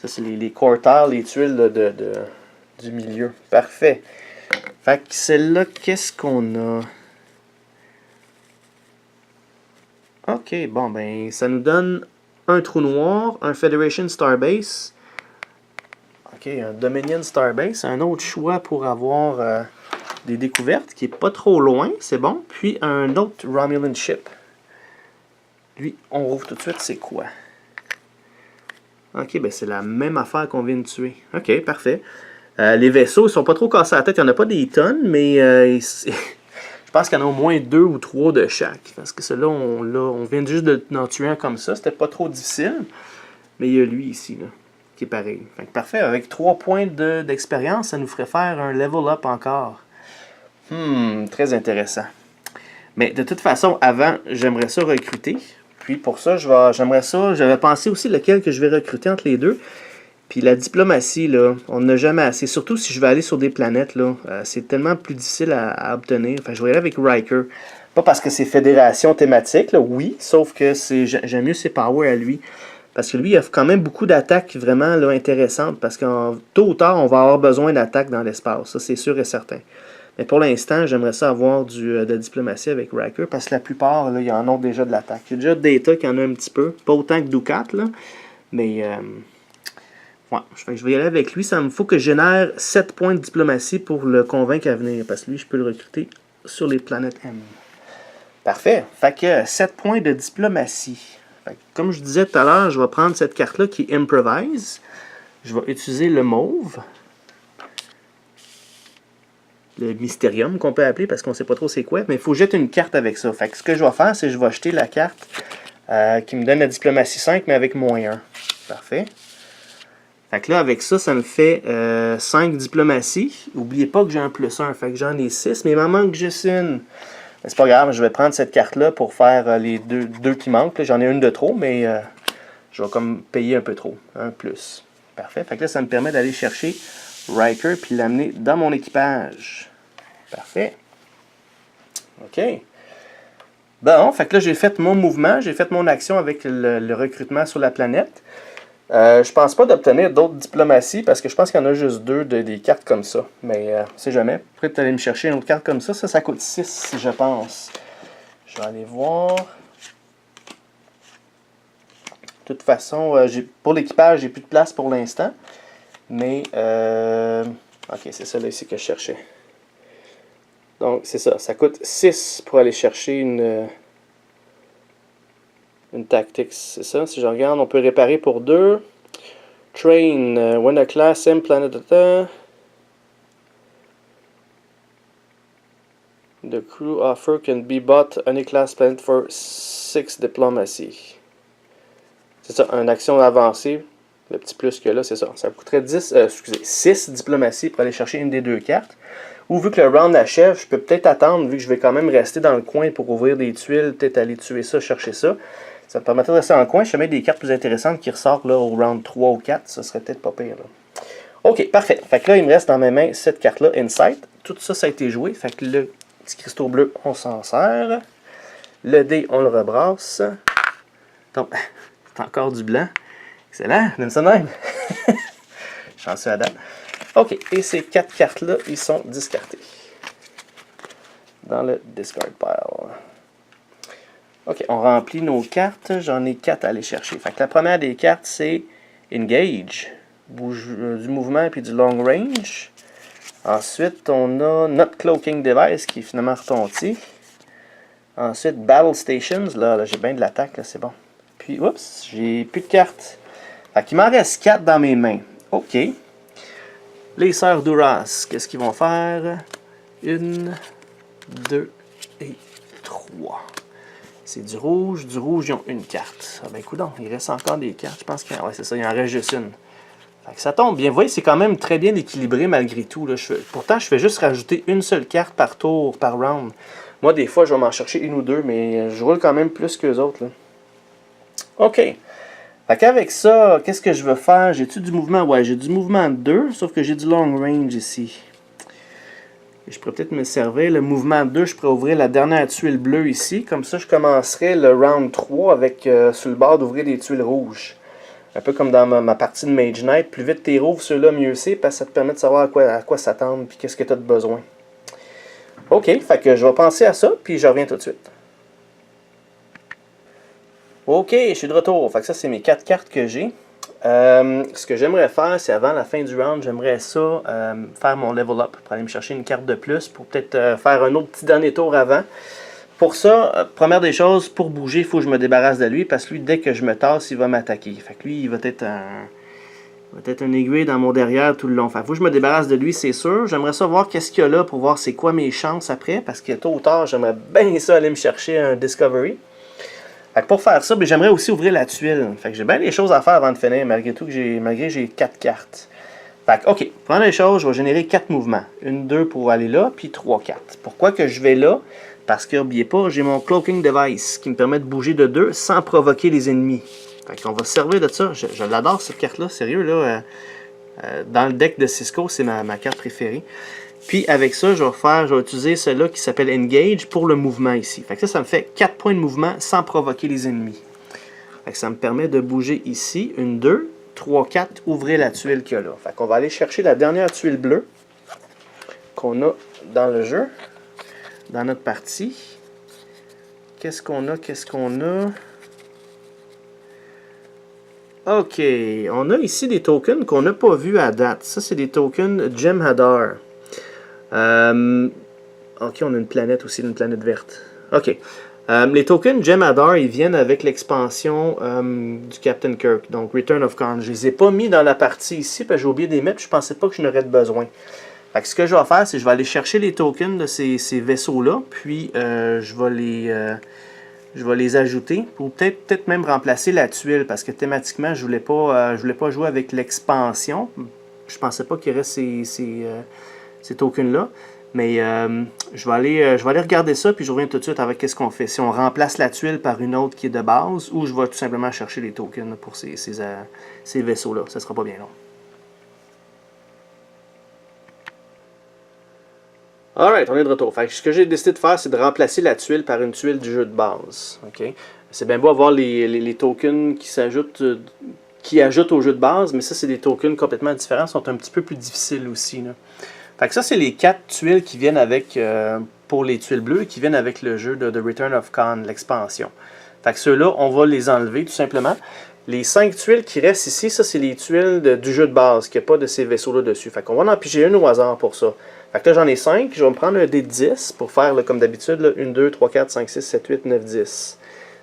[SPEAKER 1] Ça, c'est les quartiles, les tuiles du milieu. Parfait. Fait que celle-là, qu'est-ce qu'on a? Ok, bon, ben, ça nous donne un trou noir, un Federation Starbase. Ok, un Dominion Starbase. Un autre choix pour avoir des découvertes qui est pas trop loin, c'est bon. Puis un autre Romulan Ship. Lui, on rouvre tout de suite, c'est quoi? Ok, ben c'est la même affaire qu'on vient de tuer. Ok, parfait. Les vaisseaux, ils sont pas trop cassés à la tête. Il n'y en a pas des tonnes, mais je pense qu'il y en a au moins 2 ou 3 de chaque. Parce que celui-là, on vient juste d'en tuer un comme ça. C'était pas trop difficile. Mais il y a lui ici, là, qui est pareil. Fait que parfait. Avec 3 points d'expérience, ça nous ferait faire un level up encore. Très intéressant. Mais de toute façon, avant, j'aimerais ça recruter. Puis pour ça, j'avais pensé aussi lequel que je vais recruter entre les deux. Puis la diplomatie, là, on n'a jamais assez. Surtout si je vais aller sur des planètes, là, c'est tellement plus difficile à obtenir. Enfin, je vais aller avec Riker. Pas parce que c'est fédération thématique, là, oui, sauf que j'aime mieux ses powers à lui. Parce que lui, il a quand même beaucoup d'attaques vraiment là, intéressantes. Parce que tôt ou tard, on va avoir besoin d'attaques dans l'espace. Ça, c'est sûr et certain. Mais pour l'instant, j'aimerais ça avoir de la diplomatie avec Riker. Parce que la plupart, là, ils en ont déjà de l'attaque. Il y a déjà Data qui en a un petit peu. Pas autant que Dukat, là. Mais ouais, je vais y aller avec lui. Il faut que je génère 7 points de diplomatie pour le convaincre à venir. Parce que lui, je peux le recruter sur les planètes M. Parfait. Fait que 7 points de diplomatie. Fait que, comme je disais tout à l'heure, je vais prendre cette carte-là qui Improvise. Je vais utiliser le mauve. Le Mysterium qu'on peut appeler parce qu'on ne sait pas trop c'est quoi. Mais il faut jeter une carte avec ça. Fait que ce que je vais faire, c'est que je vais jeter la carte qui me donne la diplomatie 5, mais avec -1. Parfait. Fait que là, avec ça, ça me fait 5 diplomatie. N'oubliez pas que j'ai un +1. Fait que j'en ai 6, mais il m'en manque juste une. C'est pas grave, je vais prendre cette carte-là pour faire les deux qui manquent. J'en ai une de trop, mais je vais comme payer un peu trop. Un plus. Parfait. Fait que là, ça me permet d'aller chercher Riker puis l'amener dans mon équipage. Parfait. OK. Bon, fait que là, j'ai fait mon mouvement, j'ai fait mon action avec le recrutement sur la planète. Je pense pas d'obtenir d'autres diplomaties parce que je pense qu'il y en a juste deux des cartes comme ça. Mais on sait jamais. Peut-être aller me chercher une autre carte comme ça. Ça coûte 6, je pense. Je vais aller voir. De toute façon, pour l'équipage, j'ai plus de place pour l'instant. Mais, ok, c'est ça là ici que je cherchais. Donc, c'est ça. Ça coûte 6 pour aller chercher une tactique. C'est ça. Si je regarde, on peut réparer pour 2. Train. When a class M planet data. The crew offer can be bought any class planet for 6 diplomacy. C'est ça, une action avancée. Le petit plus que là, c'est ça. Ça coûterait 6 diplomatie pour aller chercher une des deux cartes. Ou vu que le round achève, je peux peut-être attendre, vu que je vais quand même rester dans le coin pour ouvrir des tuiles, peut-être aller tuer ça, chercher ça. Ça me permettrait de rester dans le coin. Si jamais des cartes plus intéressantes qui ressortent là, au round 3 ou 4, ça serait peut-être pas pire. Là. Ok, parfait. Fait que là, il me reste dans mes mains cette carte-là, Insight. Tout ça, ça a été joué. Fait que le petit cristaux bleu, on s'en sert. Le dé, on le rebrasse. Donc, c'est encore du blanc. Excellent, donne ça de même. Chanceux à date. Ok, et ces 4 cartes-là, ils sont discartées. Dans le discard pile. Ok, on remplit nos cartes. J'en ai 4 à aller chercher. Fait que la première des cartes, c'est Engage. Bouge, du mouvement et puis du long range. Ensuite, on a Not Cloaking Device qui est finalement retonti. Ensuite, Battle Stations. Là j'ai bien de l'attaque, c'est bon. Puis, oups, j'ai plus de cartes. Fait qu'il m'en reste 4 dans mes mains. Ok. Les sœurs Duras, qu'est-ce qu'ils vont faire? 1, 2 et 3. C'est du rouge, ils ont une carte. Ah ben coudonc, il reste encore des cartes. Je pense que ouais, c'est ça, il en reste juste une. Fait que ça tombe bien. Vous voyez, c'est quand même très bien équilibré malgré tout. Là. Pourtant, je fais juste rajouter une seule carte par tour, par round. Moi, des fois, je vais m'en chercher une ou deux, mais je roule quand même plus qu'eux autres. Là. OK. Fait qu'avec ça, qu'est-ce que je veux faire? J'ai-tu du mouvement? Ouais, j'ai du mouvement 2, sauf que j'ai du long range ici. Et je pourrais peut-être me servir. Le mouvement 2, je pourrais ouvrir la dernière tuile bleue ici. Comme ça, je commencerai le round 3 avec sur le bord d'ouvrir des tuiles rouges. Un peu comme dans ma partie de Mage Knight. Plus vite tu rouvres ceux-là, mieux c'est, parce que ça te permet de savoir à quoi s'attendre puis qu'est-ce que tu as de besoin. Ok, fait que je vais penser à ça, puis je reviens tout de suite. Ok, je suis de retour. Fait que ça, c'est mes 4 cartes que j'ai. Ce que j'aimerais faire, c'est avant la fin du round, j'aimerais ça faire mon level up pour aller me chercher une carte de plus pour peut-être faire un autre petit dernier tour avant. Pour ça, première des choses, pour bouger, il faut que je me débarrasse de lui parce que lui, dès que je me tasse, il va m'attaquer. Fait que lui, il va être un aiguille dans mon derrière tout le long. Fait que faut que je me débarrasse de lui, c'est sûr. J'aimerais ça voir qu'est-ce qu'il y a là pour voir c'est quoi mes chances après parce que tôt ou tard, j'aimerais bien ça aller me chercher un Discovery. Fait que pour faire ça, j'aimerais aussi ouvrir la tuile. Fait que j'ai bien des choses à faire avant de finir, malgré tout que j'ai 4 cartes. Fait que, ok, première des choses, je vais générer 4 mouvements. 1, 2 pour aller là, puis 3, 4. Pourquoi que je vais là? Parce que, n'oubliez pas, j'ai mon Cloaking Device qui me permet de bouger de 2 sans provoquer les ennemis. Fait qu'on va se servir de ça. Je l'adore cette carte-là, sérieux, là. Dans le deck de Cisco, c'est ma carte préférée. Puis avec ça, je vais utiliser celle-là qui s'appelle Engage pour le mouvement ici. Fait que ça me fait 4 points de mouvement sans provoquer les ennemis. Fait que ça me permet de bouger ici, 1, 2, 3, 4, ouvrir la tuile qu'il y a là. Fait qu'on va aller chercher la dernière tuile bleue qu'on a dans le jeu, dans notre partie. Qu'est-ce qu'on a? Ok, on a ici des tokens qu'on n'a pas vus à date. Ça, c'est des tokens Jem'Hadar. Ok, on a une planète aussi, une planète verte. Ok. Les tokens Jem'Hadar, ils viennent avec l'expansion du Captain Kirk, donc Return of Khan. Je les ai pas mis dans la partie ici, parce que j'ai oublié de les mettre, je pensais pas que je n'aurais de besoin. Fait que ce que je vais faire, c'est que je vais aller chercher les tokens de ces vaisseaux-là, puis je vais les ajouter pour peut-être même remplacer la tuile, parce que thématiquement, je voulais pas jouer avec l'expansion. Je pensais pas qu'il y aurait ces tokens-là. Mais je vais aller regarder ça, puis je reviens tout de suite avec qu'est-ce qu'on fait. Si on remplace la tuile par une autre qui est de base, ou je vais tout simplement chercher les tokens pour ces vaisseaux-là. Ça sera pas bien long. Alright, on est de retour. Fait que ce que j'ai décidé de faire, c'est de remplacer la tuile par une tuile du jeu de base. Okay? C'est bien beau avoir les tokens qui s'ajoutent, qui ajoutent au jeu de base, mais ça, c'est des tokens complètement différents, sont un petit peu plus difficiles aussi. Là. Fait que ça, c'est les 4 tuiles qui viennent avec, pour les tuiles bleues, qui viennent avec le jeu de The Return of Khan, l'expansion. Fait que ceux-là, on va les enlever tout simplement. Les 5 tuiles qui restent ici, ça, c'est les tuiles du jeu de base, qu'il n'y a pas de ces vaisseaux-là dessus. Fait qu'on va en piger une au hasard pour ça. Fait que là, j'en ai 5. Je vais me prendre un dé de 10 pour faire, là, comme d'habitude, 1, 2, 3, 4, 5, 6, 7, 8, 9, 10.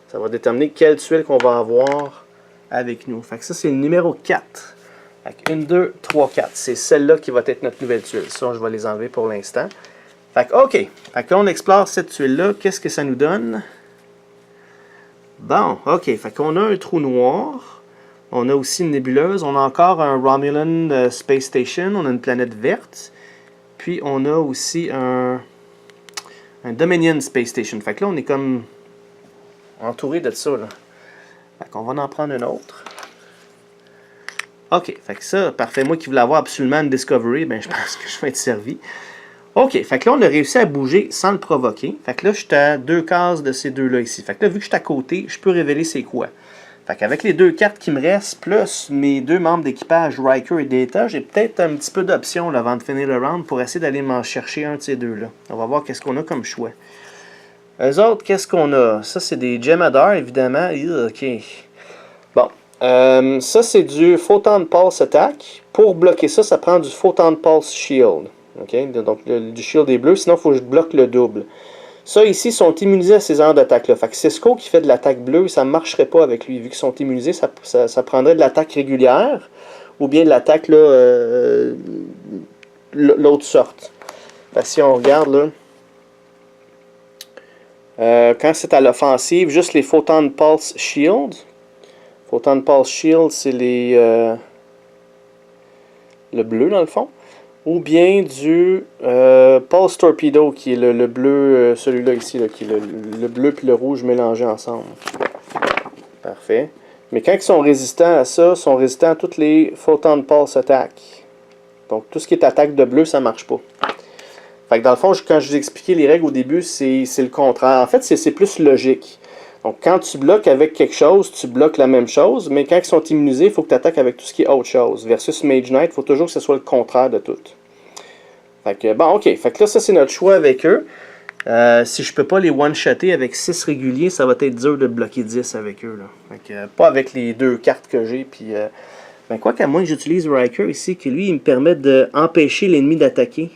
[SPEAKER 1] Ça va déterminer quelle tuile qu'on va avoir avec nous. Fait que ça, c'est le numéro 4. Fait que 1, 2, 3, 4. C'est celle-là qui va être notre nouvelle tuile. Ça, je vais les enlever pour l'instant. Fait que, OK. Fait que là, on explore cette tuile-là. Qu'est-ce que ça nous donne? Bon, OK. Fait qu'on a un trou noir. On a aussi une nébuleuse. On a encore un Romulan Space Station. On a une planète verte. Puis on a aussi un Dominion Space Station. Fait que là, on est comme entouré de ça. Là. Fait qu'on va en prendre une autre. OK, fait que ça, parfait. Moi qui voulais avoir absolument une Discovery, ben je pense que je vais être servi. OK, fait que là, on a réussi à bouger sans le provoquer. Fait que là, je suis à 2 cases de ces deux-là ici. Fait que là, vu que je suis à côté, je peux révéler c'est quoi. Fait qu'avec les 2 cartes qui me restent, plus mes 2 membres d'équipage, Riker et Data, j'ai peut-être un petit peu d'options avant de finir le round pour essayer d'aller m'en chercher un de ces deux-là. On va voir qu'est-ce qu'on a comme choix. Eux autres, qu'est-ce qu'on a? Ça, c'est des Jem'Hadar, évidemment. OK. Bon. Ça, c'est du Photon Pulse Attack. Pour bloquer ça, ça prend du Photon Pulse Shield. OK? Donc, du shield est bleu. Sinon, il faut que je bloque le double. Ça, ici, sont immunisés à ces heures d'attaque-là. Fait que Cisco qui fait de l'attaque bleue, ça ne marcherait pas avec lui. Vu qu'ils sont immunisés, ça prendrait de l'attaque régulière ou bien de l'attaque, l'autre sorte. Fait que si on regarde, là, quand c'est à l'offensive, juste les Photon Pulse Shield. Photon Pulse Shield, c'est le bleu, dans le fond. Ou bien du Pulse Torpedo, qui est le bleu, celui-là ici, là, qui est le bleu et le rouge mélangés ensemble. Parfait. Mais quand ils sont résistants à ça, ils sont résistants à toutes les Photon Pulse Attack. Donc tout ce qui est attaque de bleu, ça ne marche pas. Fait que dans le fond, quand je vous ai expliqué les règles au début, c'est le contraire. En fait, c'est plus logique. Donc quand tu bloques avec quelque chose, tu bloques la même chose, mais quand ils sont immunisés, il faut que tu attaques avec tout ce qui est autre chose. Versus Mage Knight, il faut toujours que ce soit le contraire de tout. Fait que, bon, ok. Fait que là, ça, c'est notre choix avec eux. Si je peux pas les one-shotter avec 6 réguliers, ça va être dur de bloquer 10 avec eux. Là. Fait que, pas avec les 2 cartes que j'ai. Puis, ben, quoi qu'à moins que j'utilise Riker ici, que lui, il me permet d'empêcher l'ennemi d'attaquer.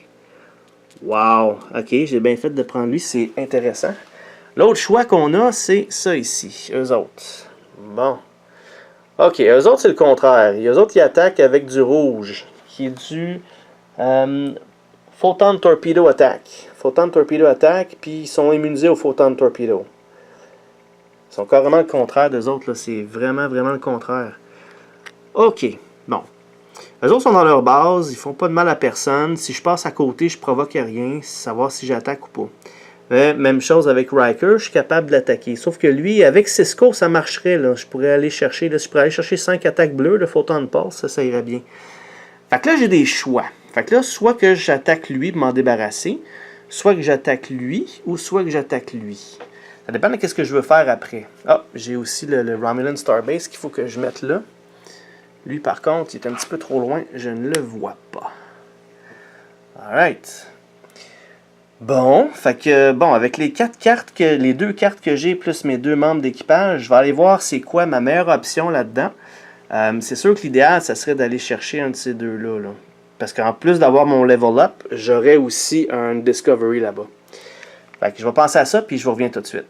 [SPEAKER 1] Wow! Ok, j'ai bien fait de prendre lui, c'est intéressant. L'autre choix qu'on a, c'est ça ici, eux autres. Bon. Ok, eux autres, c'est le contraire. Eux autres, ils attaquent avec du rouge, qui est du Photon Torpedo Attack. Photon Torpedo Attack, puis ils sont immunisés au Photon Torpedo. Ils sont carrément le contraire d'eux autres, là. C'est vraiment, vraiment le contraire. Ok, bon. Eux autres sont dans leur base, ils font pas de mal à personne. Si je passe à côté, je provoque rien, savoir si j'attaque ou pas. Même chose avec Riker, je suis capable de l'attaquer. Sauf que lui, avec Cisco, ça marcherait. Là. Je pourrais aller chercher 5 attaques bleues de Photon Pulse, ça irait bien. Fait que là, j'ai des choix. Fait que là, soit que j'attaque lui pour m'en débarrasser, soit que j'attaque lui, ou soit que j'attaque lui. Ça dépend de ce que je veux faire après. Ah, j'ai aussi le Romulan Starbase qu'il faut que je mette là. Lui, par contre, il est un petit peu trop loin, je ne le vois pas. Alright. Bon, fait que, bon, avec les 2 cartes que j'ai, plus mes 2 membres d'équipage, je vais aller voir c'est quoi ma meilleure option là-dedans. C'est sûr que l'idéal, ça serait d'aller chercher un de ces deux-là. Là. Parce qu'en plus d'avoir mon level up, j'aurais aussi un Discovery là-bas. Fait que je vais penser à ça, puis je vous reviens tout de suite.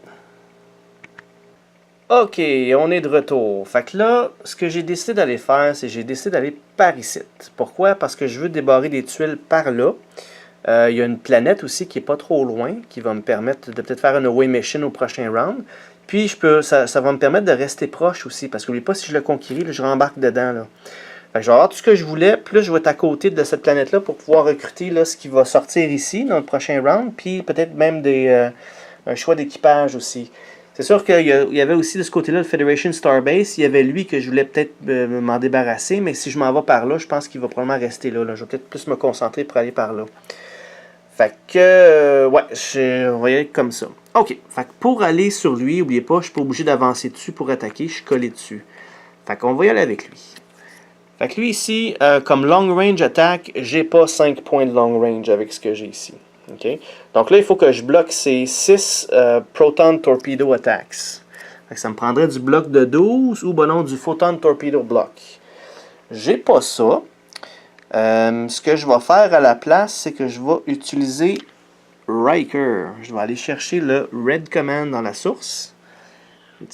[SPEAKER 1] Ok, on est de retour. Fait que là, ce que j'ai décidé d'aller faire, c'est que j'ai décidé d'aller par ici. Pourquoi? Parce que je veux débarrer des tuiles par là. Il y a une planète aussi qui n'est pas trop loin, qui va me permettre de peut-être faire une away mission au prochain round. Puis ça va me permettre de rester proche aussi, parce que n'oubliez pas, si je le conquéris, là, je rembarque dedans. Là. Fait que je vais avoir tout ce que je voulais, plus je vais être à côté de cette planète-là pour pouvoir recruter là, ce qui va sortir ici dans le prochain round, puis peut-être même un choix d'équipage aussi. C'est sûr qu'il y avait aussi de ce côté-là le Federation Starbase. Il y avait lui que je voulais peut-être m'en débarrasser, mais si je m'en vais par là, je pense qu'il va probablement rester là. Je vais peut-être plus me concentrer pour aller par là. Fait que, ouais, on va y aller comme ça. OK. Fait que pour aller sur lui, n'oubliez pas, je suis pas obligé d'avancer dessus pour attaquer, je suis collé dessus. Fait qu'on va y aller avec lui. Fait que lui ici, comme long range attack, j'ai pas 5 points de long range avec ce que j'ai ici. Okay? Donc là, il faut que je bloque ces 6 Proton Torpedo Attacks. Fait que ça me prendrait du bloc de 12 ou, bon non, du Photon Torpedo Block. J'ai pas ça. Ce que je vais faire à la place, c'est que je vais utiliser Riker. Je vais aller chercher le Red Command dans la source.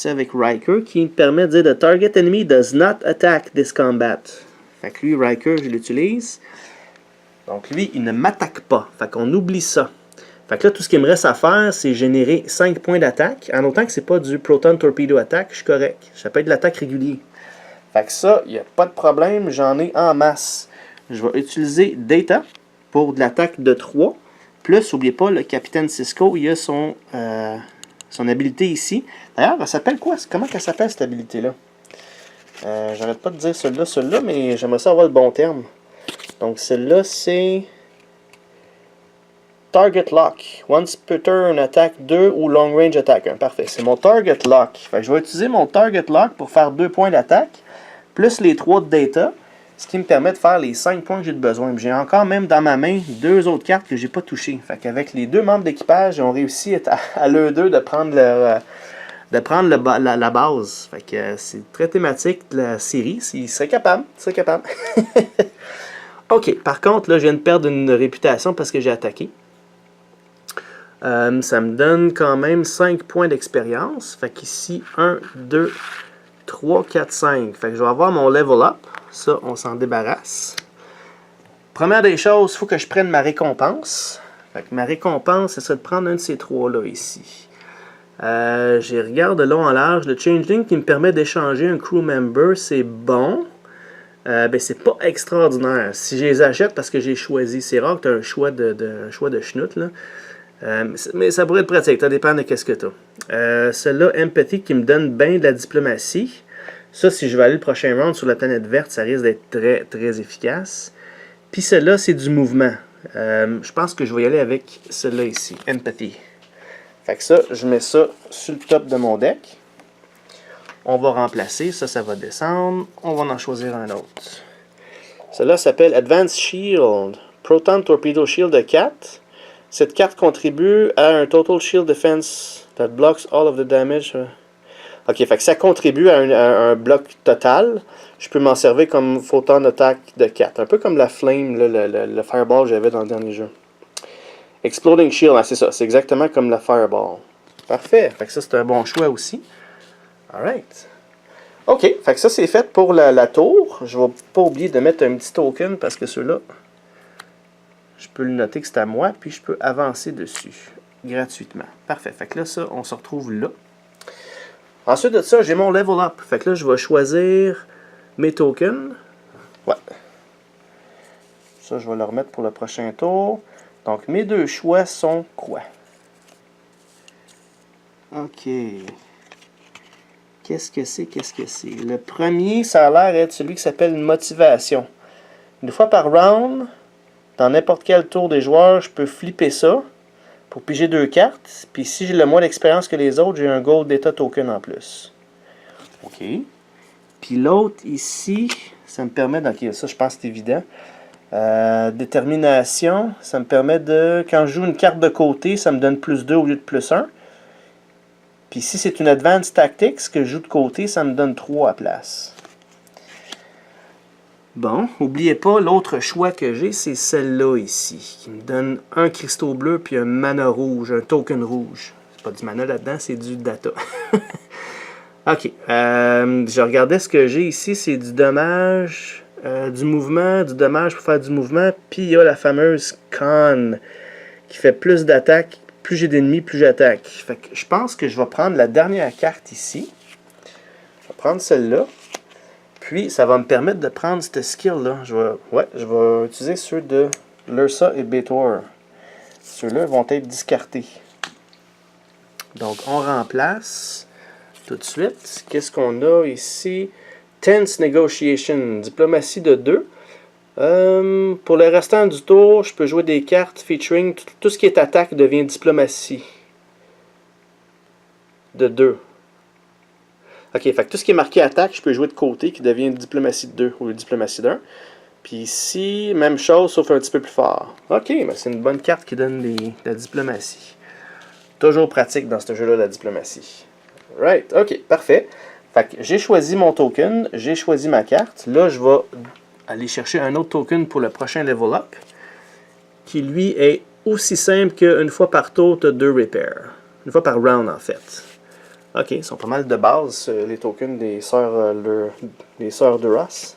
[SPEAKER 1] Avec Riker qui me permet de dire The target enemy does not attack this combat. Fait que lui, Riker, je l'utilise. Donc lui, il ne m'attaque pas. Fait qu'on oublie ça. Fait que là, tout ce qu'il me reste à faire, c'est générer 5 points d'attaque. En autant que c'est pas du Proton Torpedo Attack, je suis correct. Ça peut être de l'attaque régulier. Fait que ça, il n'y a pas de problème, j'en ai en masse. Je vais utiliser Data pour de l'attaque de 3. Plus, n'oubliez pas, le Capitaine Sisko, il a son habilité ici. D'ailleurs, elle s'appelle quoi? Comment elle s'appelle cette habilité-là? J'arrête pas de dire celle-là, mais j'aimerais ça avoir le bon terme. Donc celle-là, c'est Target Lock. Once per turn, attaque 2 ou long range attaque 1. Parfait, c'est mon Target Lock. Fait que je vais utiliser mon Target Lock pour faire 2 points d'attaque, plus les 3 de Data, ce qui me permet de faire les 5 points que j'ai de besoin. J'ai encore même dans ma main 2 autres cartes que j'ai pas touchées. Fait qu'avec les 2 membres d'équipage, ils ont réussi à l'eux deux de prendre la base. Fait que c'est très thématique de la série. Ils seraient capables. OK. Par contre, là, je viens de perdre une réputation parce que j'ai attaqué. Ça me donne quand même 5 points d'expérience. Fait qu'ici, 1, 2, 3, 4, 5. Fait que je vais avoir mon level up. Ça, on s'en débarrasse. Première des choses, il faut que je prenne ma récompense. Fait que ma récompense, c'est ça de prendre un de ces 3-là ici. J'y regarde de long en large. Le Changeling qui me permet d'échanger un crew member, c'est bon. Ben, c'est pas extraordinaire. Si je les achète parce que j'ai choisi, c'est rare que tu as un choix de schnout, là. Mais ça pourrait être pratique, ça dépend de qu'est-ce que tu as. Celui-là, Empathy, qui me donne bien de la diplomatie. Ça, si je vais aller le prochain round sur la planète verte, ça risque d'être très, très efficace. Puis celui-là, c'est du mouvement. Je pense que je vais y aller avec celui-là ici, Empathy. Fait que ça, je mets ça sur le top de mon deck. On va remplacer, ça va descendre. On va en choisir un autre. Celui-là s'appelle Advanced Shield. Proton Torpedo Shield de 4. Cette carte contribue à un Total Shield Defense that blocks all of the damage. Ok, fait que ça contribue à un bloc total. Je peux m'en servir comme Photon Attack de 4. Un peu comme la Flame, le Fireball que j'avais dans le dernier jeu. Exploding Shield, c'est ça. C'est exactement comme la Fireball. Parfait. Fait que ça, c'est un bon choix aussi. Alright. Ok, fait que ça, c'est fait pour la tour. Je vais pas oublier de mettre un petit token parce que ceux-là, je peux le noter que c'est à moi, puis je peux avancer dessus gratuitement. Parfait. Fait que là, ça, on se retrouve là. Ensuite de ça, j'ai mon level up. Fait que là, je vais choisir mes tokens. Ouais. Ça, je vais le remettre pour le prochain tour. Donc, mes 2 choix sont quoi? OK. Qu'est-ce que c'est? Le premier, ça a l'air être celui qui s'appelle motivation. Une fois par round, dans n'importe quel tour des joueurs, je peux flipper ça pour piger 2 cartes. Puis si j'ai le moins d'expérience que les autres, j'ai un Gold Data Token en plus. OK. Puis l'autre ici, ça me permet... OK, ça je pense que c'est évident. Détermination, ça me permet de... Quand je joue une carte de côté, ça me donne plus 2 au lieu de plus 1. Puis si c'est une Advanced Tactics que je joue de côté, ça me donne 3 à place. Bon, n'oubliez pas, l'autre choix que j'ai, c'est celle-là ici, qui me donne un cristaux bleu puis un mana rouge, un token rouge. C'est pas du mana là-dedans, c'est du data. Ok, je regardais ce que j'ai ici, c'est du dommage, du mouvement, du dommage pour faire du mouvement, puis il y a la fameuse Con, qui fait plus d'attaque, plus j'ai d'ennemis, plus j'attaque. Fait que je pense que je vais prendre la dernière carte ici. Je vais prendre celle-là. Puis, ça va me permettre de prendre cette skill-là. Je vais utiliser ceux de Lursa et Betor. Ceux-là vont être discartés. Donc, on remplace tout de suite. Qu'est-ce qu'on a ici? Tense Negotiation. Diplomatie de 2. Pour le restant du tour, je peux jouer des cartes featuring tout ce qui est attaque devient diplomatie. De 2. Ok, fait que tout ce qui est marqué attaque, je peux jouer de côté qui devient diplomatie de 2 ou diplomatie d'1. Puis ici, même chose, sauf un petit peu plus fort. Ok, mais c'est une bonne carte qui donne de la diplomatie. Toujours pratique dans ce jeu-là, la diplomatie. Right, ok, parfait. Fait que j'ai choisi mon token, j'ai choisi ma carte. Là, je vais aller chercher un autre token pour le prochain level up, qui lui est aussi simple qu'une fois par tour, tu as 2 repairs. Une fois par round, en fait. Ok, ils sont pas mal de base, les tokens des sœurs Duras.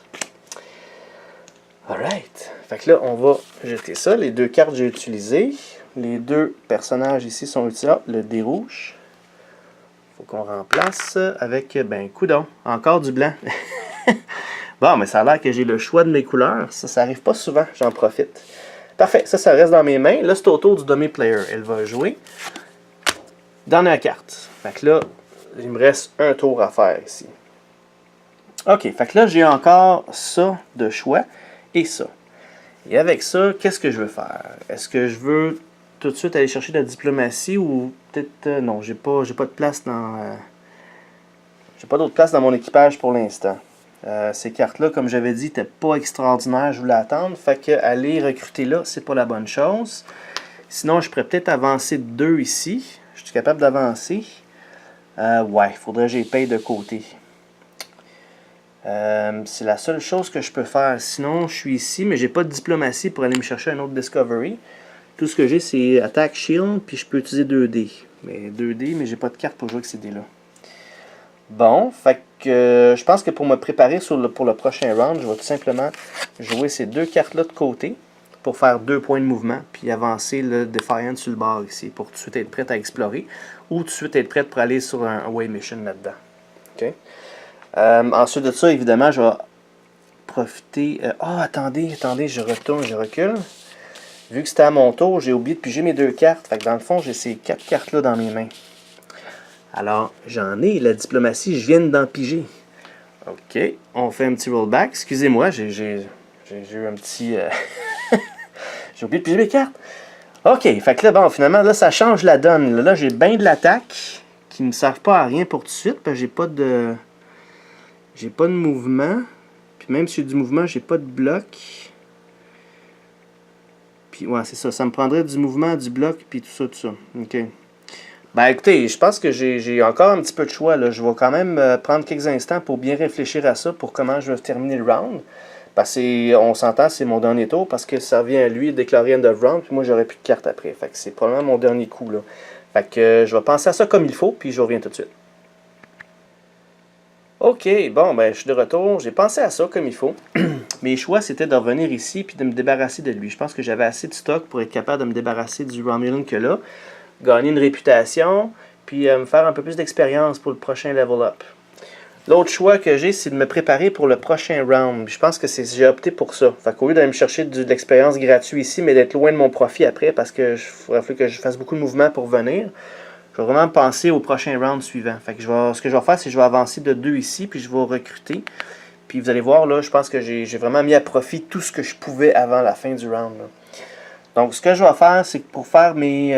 [SPEAKER 1] Alright. Fait que là, on va jeter ça. Les 2 cartes que j'ai utilisées. Les 2 personnages ici sont utilisés. Ah, le dé rouge. Faut qu'on remplace avec, ben, coudonc. Encore du blanc. Bon, mais ça a l'air que j'ai le choix de mes couleurs. Ça arrive pas souvent. J'en profite. Parfait. Ça reste dans mes mains. Là, c'est au tour du dummy player. Elle va jouer. Dernière carte. Fait que là, il me reste un tour à faire ici. Ok. Fait que là, j'ai encore ça de choix. Et ça. Et avec ça, qu'est-ce que je veux faire? Est-ce que je veux tout de suite aller chercher de la diplomatie ou peut-être... non, j'ai pas de place dans... j'ai pas d'autre place dans mon équipage pour l'instant. Ces cartes-là, comme j'avais dit, n'étaient pas extraordinaires, je voulais attendre. Fait que aller recruter là, c'est pas la bonne chose. Sinon, je pourrais peut-être avancer de 2 ici. Je suis capable d'avancer. Ouais, il faudrait que j'y paye de côté. C'est la seule chose que je peux faire. Sinon, je suis ici, mais j'ai pas de diplomatie pour aller me chercher un autre Discovery. Tout ce que j'ai, c'est Attack Shield, puis je peux utiliser 2D. Mais 2D, mais j'ai pas de carte pour jouer avec ces dés-là. Bon, fait que je pense que pour me préparer pour le prochain round, je vais tout simplement jouer ces 2 cartes-là de côté pour faire 2 points de mouvement, puis avancer le Defiant sur le bord ici, pour tout de suite être prêt à explorer, ou tout de suite être prêt pour aller sur un away mission là-dedans. OK? Ensuite de ça, évidemment, je vais profiter... attendez, je retourne, je recule. Vu que c'était à mon tour, j'ai oublié de piger mes 2 cartes. Fait que dans le fond, j'ai ces 4 cartes-là dans mes mains. Alors, j'en ai, la diplomatie, je viens d'en piger. OK, on fait un petit rollback. Excusez-moi, j'ai eu un petit... j'ai oublié de piger mes cartes. OK, fait que là, bon, finalement, là, ça change la donne. Là, j'ai bien de l'attaque qui ne me servent pas à rien pour tout de suite, parce que j'ai pas de... J'ai pas de mouvement. Puis même si j'ai du mouvement, j'ai pas de bloc. Puis ouais, c'est ça. Ça me prendrait du mouvement, du bloc, puis tout ça. OK. Ben écoutez, je pense que j'ai encore un petit peu de choix. Là. Je vais quand même prendre quelques instants pour bien réfléchir à ça, pour comment je vais terminer le round. Parce qu'on s'entend, c'est mon dernier tour, parce que ça revient à lui de déclarer end of round, puis moi j'aurai plus de cartes après. Fait que c'est probablement mon dernier coup. Là. Fait que je vais penser à ça comme il faut, puis je reviens tout de suite. Ok, bon, ben, je suis de retour. J'ai pensé à ça comme il faut. Mes choix, c'était de revenir ici puis de me débarrasser de lui. Je pense que j'avais assez de stock pour être capable de me débarrasser du Romulan que là. Gagner une réputation, puis me faire un peu plus d'expérience pour le prochain level up. L'autre choix que j'ai, c'est de me préparer pour le prochain round. Je pense que j'ai opté pour ça. Fait qu'au lieu d'aller me chercher de l'expérience gratuite ici, mais d'être loin de mon profit après, parce que il faudrait que je fasse beaucoup de mouvements pour venir, je vais vraiment penser au prochain round suivant. Fait que ce que je vais faire, c'est que je vais avancer de 2 ici, puis je vais recruter. Puis vous allez voir, là, je pense que j'ai vraiment mis à profit tout ce que je pouvais avant la fin du round. Là. Donc, ce que je vais faire, c'est que pour faire mes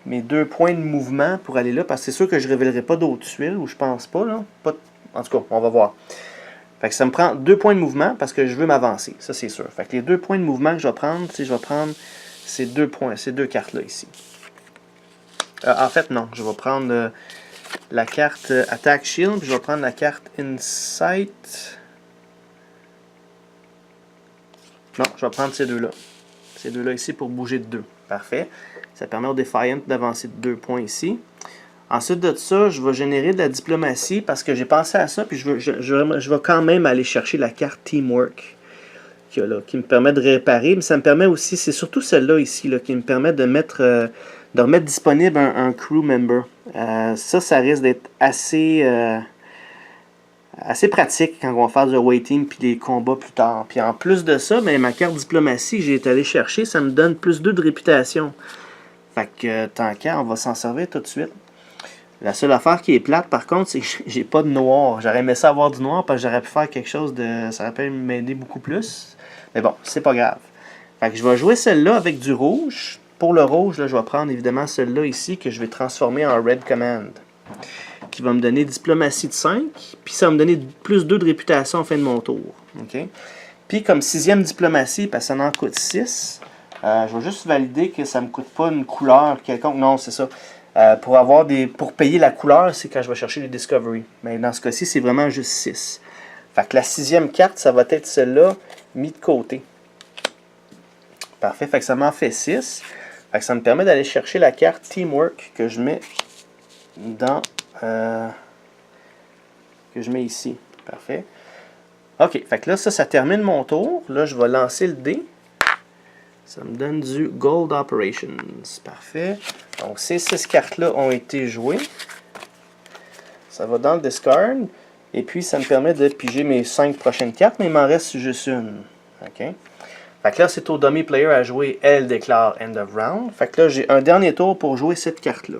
[SPEAKER 1] 2 points de mouvement pour aller là, parce que c'est sûr que je ne révélerai pas d'autres tuiles, ou je pense pas, là. En tout cas, on va voir. Fait que ça me prend 2 points de mouvement parce que je veux m'avancer, ça c'est sûr. Fait que les 2 points de mouvement que je vais prendre, je vais prendre ces 2 points, ces 2 cartes-là ici. En fait, non. Je vais prendre la carte Attack Shield, puis je vais prendre la carte Insight. Non, je vais prendre ces deux-là. Ces deux-là ici pour bouger de 2. Parfait. Ça permet au Defiant d'avancer de 2 points ici. Ensuite de ça, je vais générer de la diplomatie parce que j'ai pensé à ça, puis je vais quand même aller chercher la carte Teamwork qui me permet de réparer, mais ça me permet aussi, c'est surtout celle-là ici là, qui me permet de remettre disponible un crew member. Ça risque d'être assez pratique quand on va faire du away team puis des combats plus tard. Puis en plus de ça, ben, ma carte diplomatie que j'ai été allé chercher, ça me donne plus 2 de réputation. Fait que tant qu'à, on va s'en servir tout de suite. La seule affaire qui est plate, par contre, c'est que j'ai pas de noir. J'aurais aimé ça avoir du noir parce que j'aurais pu faire quelque chose de... Ça aurait pu m'aider beaucoup plus. Mais bon, c'est pas grave. Fait que je vais jouer celle-là avec du rouge. Pour le rouge, là, je vais prendre évidemment celle-là ici que je vais transformer en Red Command. Qui va me donner diplomatie de 5. Puis ça va me donner plus 2 de réputation en fin de mon tour. OK? Puis comme 6e diplomatie, parce que ça en coûte 6, je vais juste valider que ça ne me coûte pas une couleur quelconque. Non, c'est ça. Pour payer la couleur, c'est quand je vais chercher les Discovery. Mais dans ce cas-ci, c'est vraiment juste 6. Fait que la 6e carte, ça va être celle-là, mise de côté. Parfait. Fait que ça m'en fait 6. Fait que ça me permet d'aller chercher la carte Teamwork que je mets dans... que je mets ici. Parfait. OK. Fait que là, ça termine mon tour. Là, je vais lancer le dé. Ça me donne du Gold Operations. Parfait. Donc, ces 6 cartes-là ont été jouées. Ça va dans le discard. Et puis, ça me permet de piger mes 5 prochaines cartes, mais il m'en reste juste une. OK. Fait que là, c'est au dummy player à jouer. Elle déclare End of Round. Fait que là, j'ai un dernier tour pour jouer cette carte-là.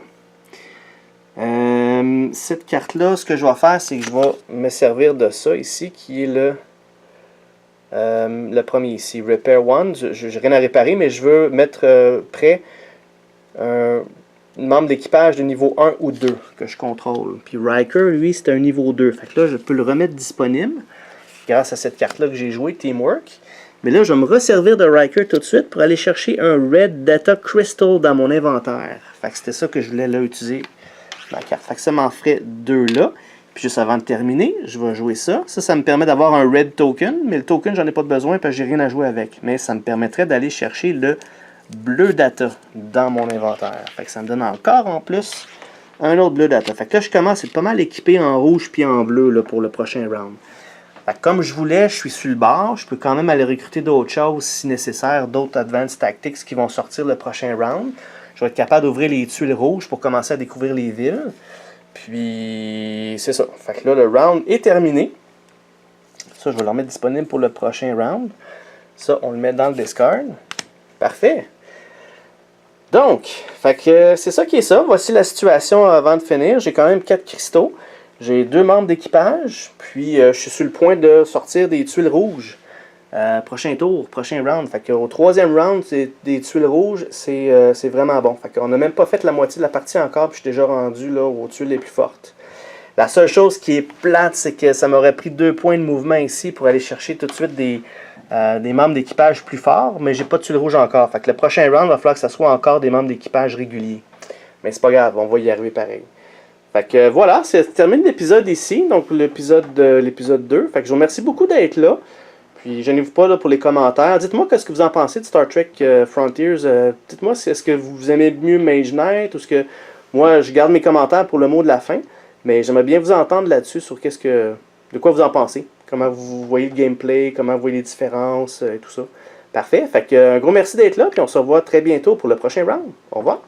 [SPEAKER 1] Cette carte-là, ce que je vais faire, c'est que je vais me servir de ça ici, qui est le premier ici, Repair One. Je n'ai rien à réparer, mais je veux mettre prêt un membre d'équipage de niveau 1 ou 2 que je contrôle. Puis Riker, lui, c'est un niveau 2. Fait que là, je peux le remettre disponible grâce à cette carte-là que j'ai jouée, Teamwork. Mais là, je vais me resservir de Riker tout de suite pour aller chercher un Red Data Crystal dans mon inventaire. Fait que c'était ça que je voulais là utiliser ma carte. Fait que ça m'en ferait 2 là. Puis juste avant de terminer, je vais jouer ça. Ça me permet d'avoir un Red Token. Mais le token, j'en ai pas besoin parce que j'ai rien à jouer avec. Mais ça me permettrait d'aller chercher le Bleu Data dans mon inventaire. Fait que ça me donne encore en plus un autre Bleu Data. Fait que là, je commence à être pas mal équipé en rouge puis en bleu là, pour le prochain round. Fait que comme je voulais, je suis sur le bord. Je peux quand même aller recruter d'autres choses si nécessaire, d'autres Advanced Tactics qui vont sortir le prochain round. Je vais être capable d'ouvrir les tuiles rouges pour commencer à découvrir les villes. Puis, c'est ça. Fait que là, le round est terminé. Ça, je vais le remettre disponible pour le prochain round. Ça, on le met dans le discard. Parfait. Donc, fait que c'est ça qui est ça. Voici la situation avant de finir. J'ai quand même 4 cristaux. J'ai 2 membres d'équipage. Puis, je suis sur le point de sortir des tuiles rouges. Prochain tour, prochain round. Fait qu'au 3e round, c'est des tuiles rouges, c'est vraiment bon. Fait qu'on n'a même pas fait la moitié de la partie encore, puis je suis déjà rendu là aux tuiles les plus fortes. La seule chose qui est plate, c'est que ça m'aurait pris 2 points de mouvement ici pour aller chercher tout de suite des membres d'équipage plus forts, mais j'ai pas de tuiles rouges encore. Fait que le prochain round, il va falloir que ça soit encore des membres d'équipage réguliers. Mais c'est pas grave, on va y arriver pareil. Fait que voilà, ça termine l'épisode ici, donc l'épisode 2. Fait que je vous remercie beaucoup d'être là. Puis, gênez-vous pas là, pour les commentaires. Dites-moi qu'est-ce que vous en pensez de Star Trek Frontiers. Dites-moi, est-ce que vous aimez mieux Mage Knight ou est-ce que... Moi, je garde mes commentaires pour le mot de la fin. Mais j'aimerais bien vous entendre là-dessus sur de quoi vous en pensez. Comment vous voyez le gameplay, comment vous voyez les différences et tout ça. Parfait. Fait que un gros merci d'être là. Puis on se revoit très bientôt pour le prochain round. Au revoir.